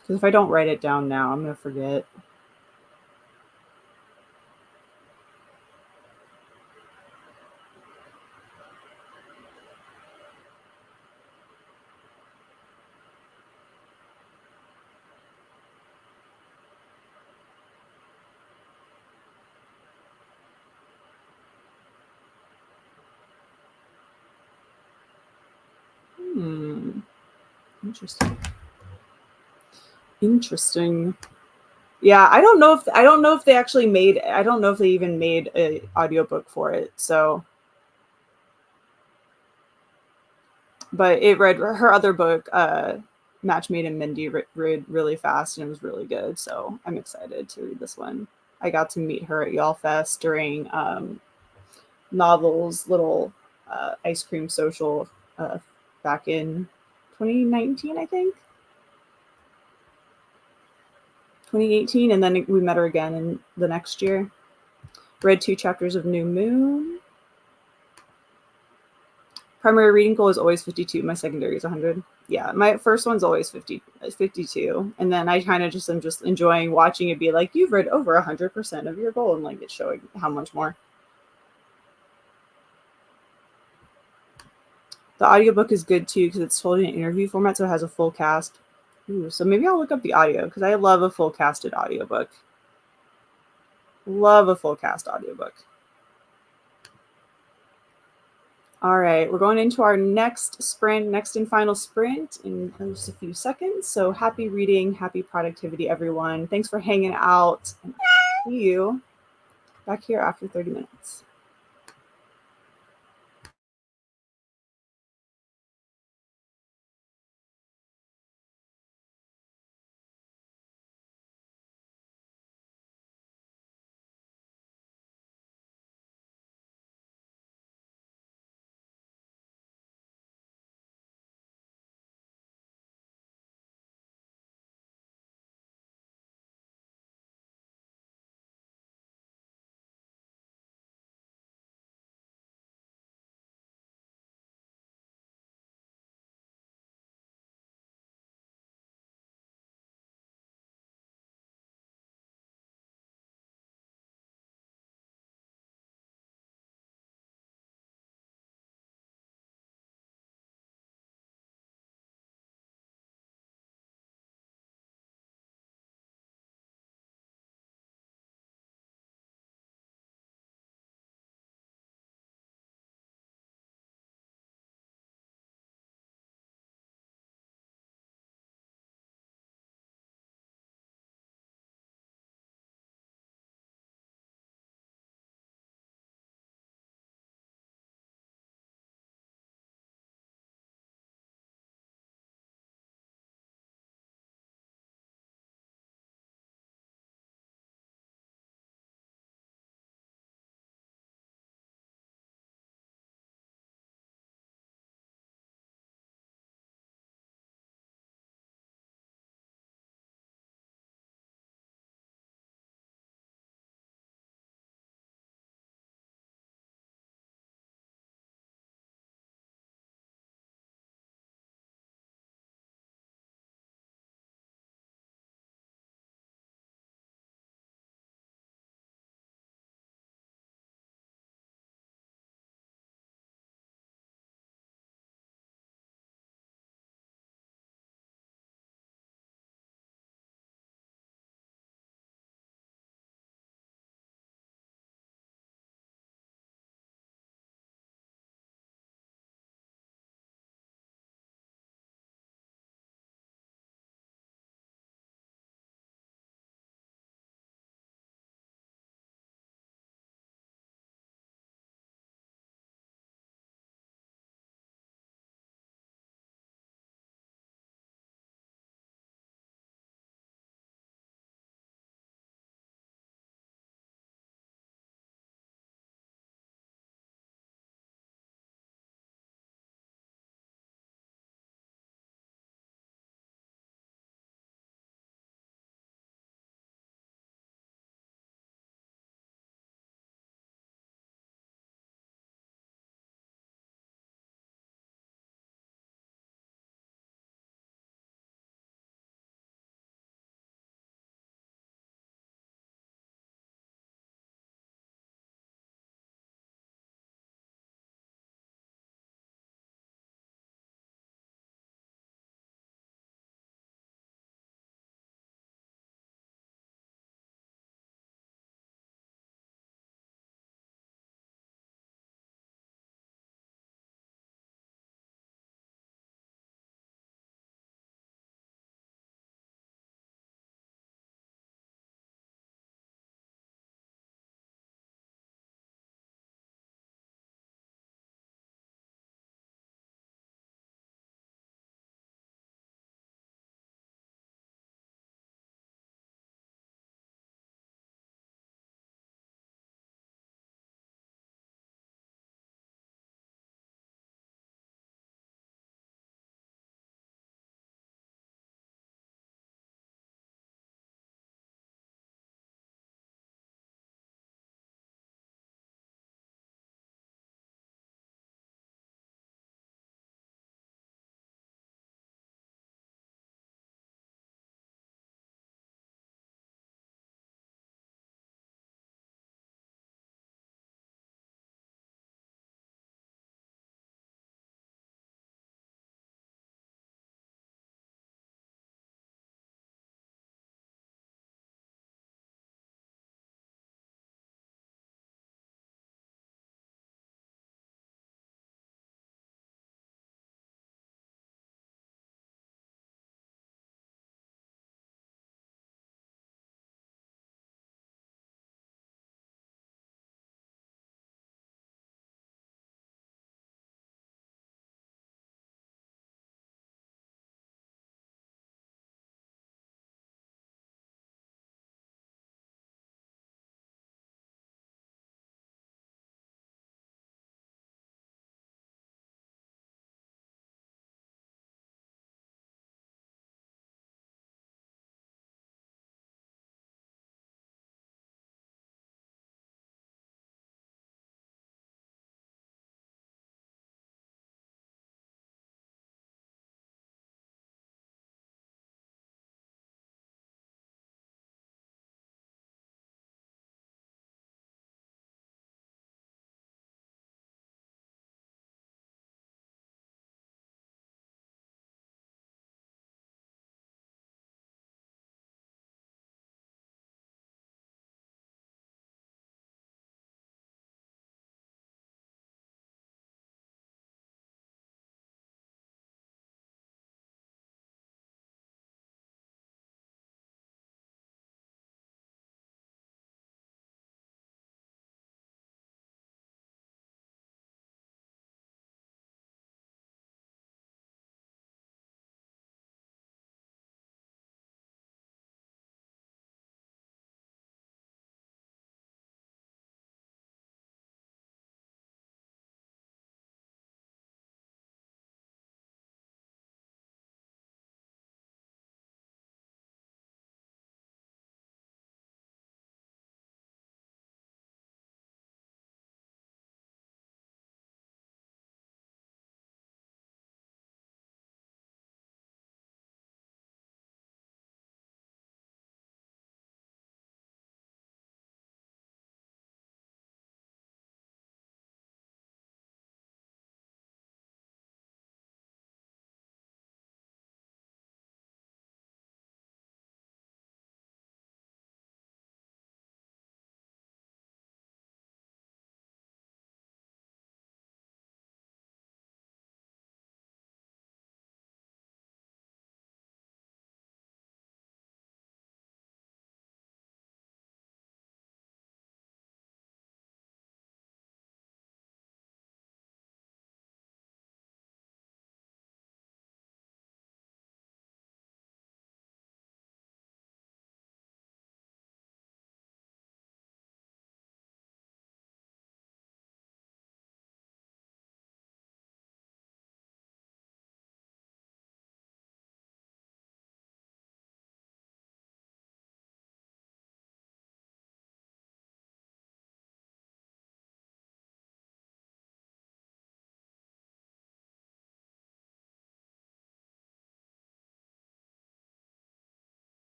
Because if I don't write it down now, I'm going to forget. Interesting. Yeah, I don't know if they actually made. I don't know if they even made an audiobook for it. So, but it read her other book, Match Made in Mindy, read really fast and it was really good. So I'm excited to read this one. I got to meet her at Y'all Fest during Novel's little ice cream social back in 2019, I think. 2018, and then we met her again in the next year. Read 2 chapters of New Moon. Primary reading goal is always 52. My secondary is 100. Yeah, my first one's always 52. And then I kind of just am just enjoying watching it be like, you've read over 100% of your goal, and like it's showing how much more. The audiobook is good too because it's told in an interview format, so it has a full cast. Ooh, so maybe I'll look up the audio because I love a full casted audiobook. Love a full cast audiobook. All right, we're going into our next and final sprint in just a few seconds. So happy reading, happy productivity, everyone. Thanks for hanging out. And see you back here after 30 minutes.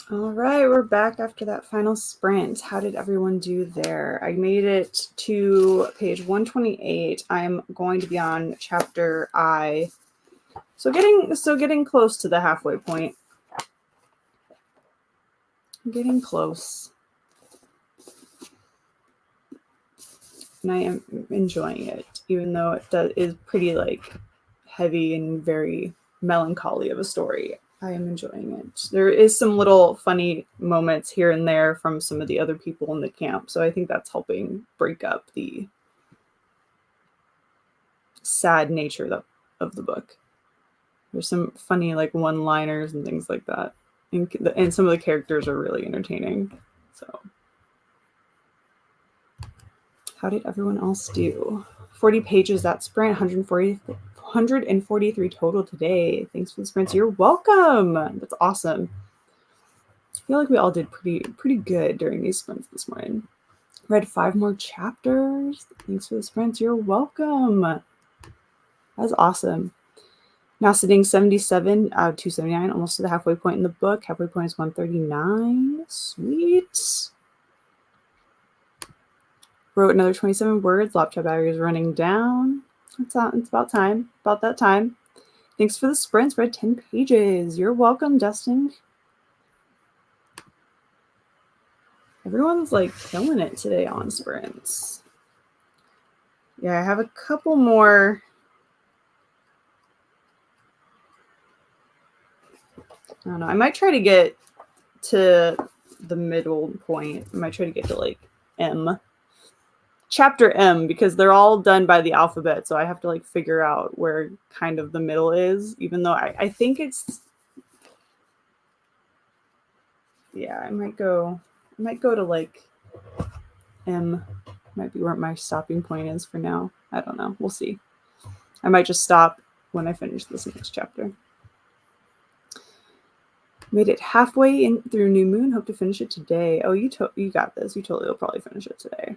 All right, we're back after that final sprint. How did everyone do there? I made it to page 128. I'm going to be on chapter I. So getting close to the halfway point. I'm getting close. And I am enjoying it, even though it is pretty like heavy and very melancholy of a story. I am enjoying it. There is some little funny moments here and there from some of the other people in the camp, so I think that's helping break up the sad nature of the book. There's some funny like one-liners and things like that, and some of the characters are really entertaining. So, how did everyone else do? 40 pages that sprint, 143 total today. Thanks for the sprints. You're welcome. That's awesome. I feel like we all did pretty good during these sprints this morning. Read 5 more chapters. Thanks for the sprints. You're welcome. That's awesome. Now sitting 77 out of 279, almost to the halfway point in the book. Halfway point is 139. Sweet. Wrote another 27 words. Laptop battery is running down. It's about time. About that time. Thanks for the sprints. Read 10 pages. You're welcome, Dustin. Everyone's like killing it today on sprints. Yeah, I have a couple more. I don't know. I might try to get to the middle point. I might try to get to like M. Chapter M, because they're all done by the alphabet, so I have to like figure out where kind of the middle is, even though I think it's, yeah, I might go to like M. Might be where my stopping point is for now. I don't know. We'll see. I might just stop when I finish this next chapter. Made it halfway in through New Moon. Hope to finish it today. Oh, you got this. You totally will probably finish it today.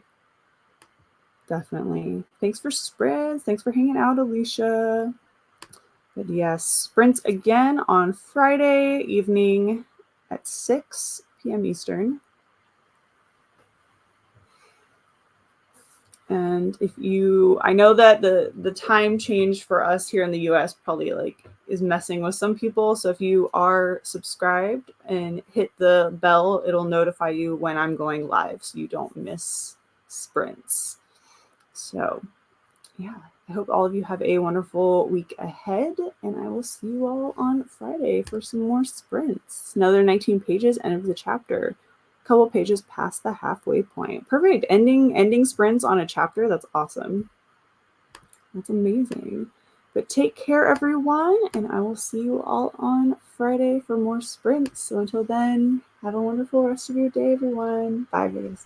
Definitely. Thanks for sprints. Thanks for hanging out, Alicia. But yes, sprints again on Friday evening at 6 p.m. Eastern. And I know that the time change for us here in the US probably like is messing with some people. So if you are subscribed and hit the bell, it'll notify you when I'm going live so you don't miss sprints. So yeah, I hope all of you have a wonderful week ahead, and I will see you all on Friday for some more sprints. Another 19 pages, end of the chapter. A couple pages past the halfway point. Perfect. Ending sprints on a chapter. That's awesome. That's amazing. But take care, everyone, and I will see you all on Friday for more sprints. So until then, have a wonderful rest of your day, everyone. Bye, guys.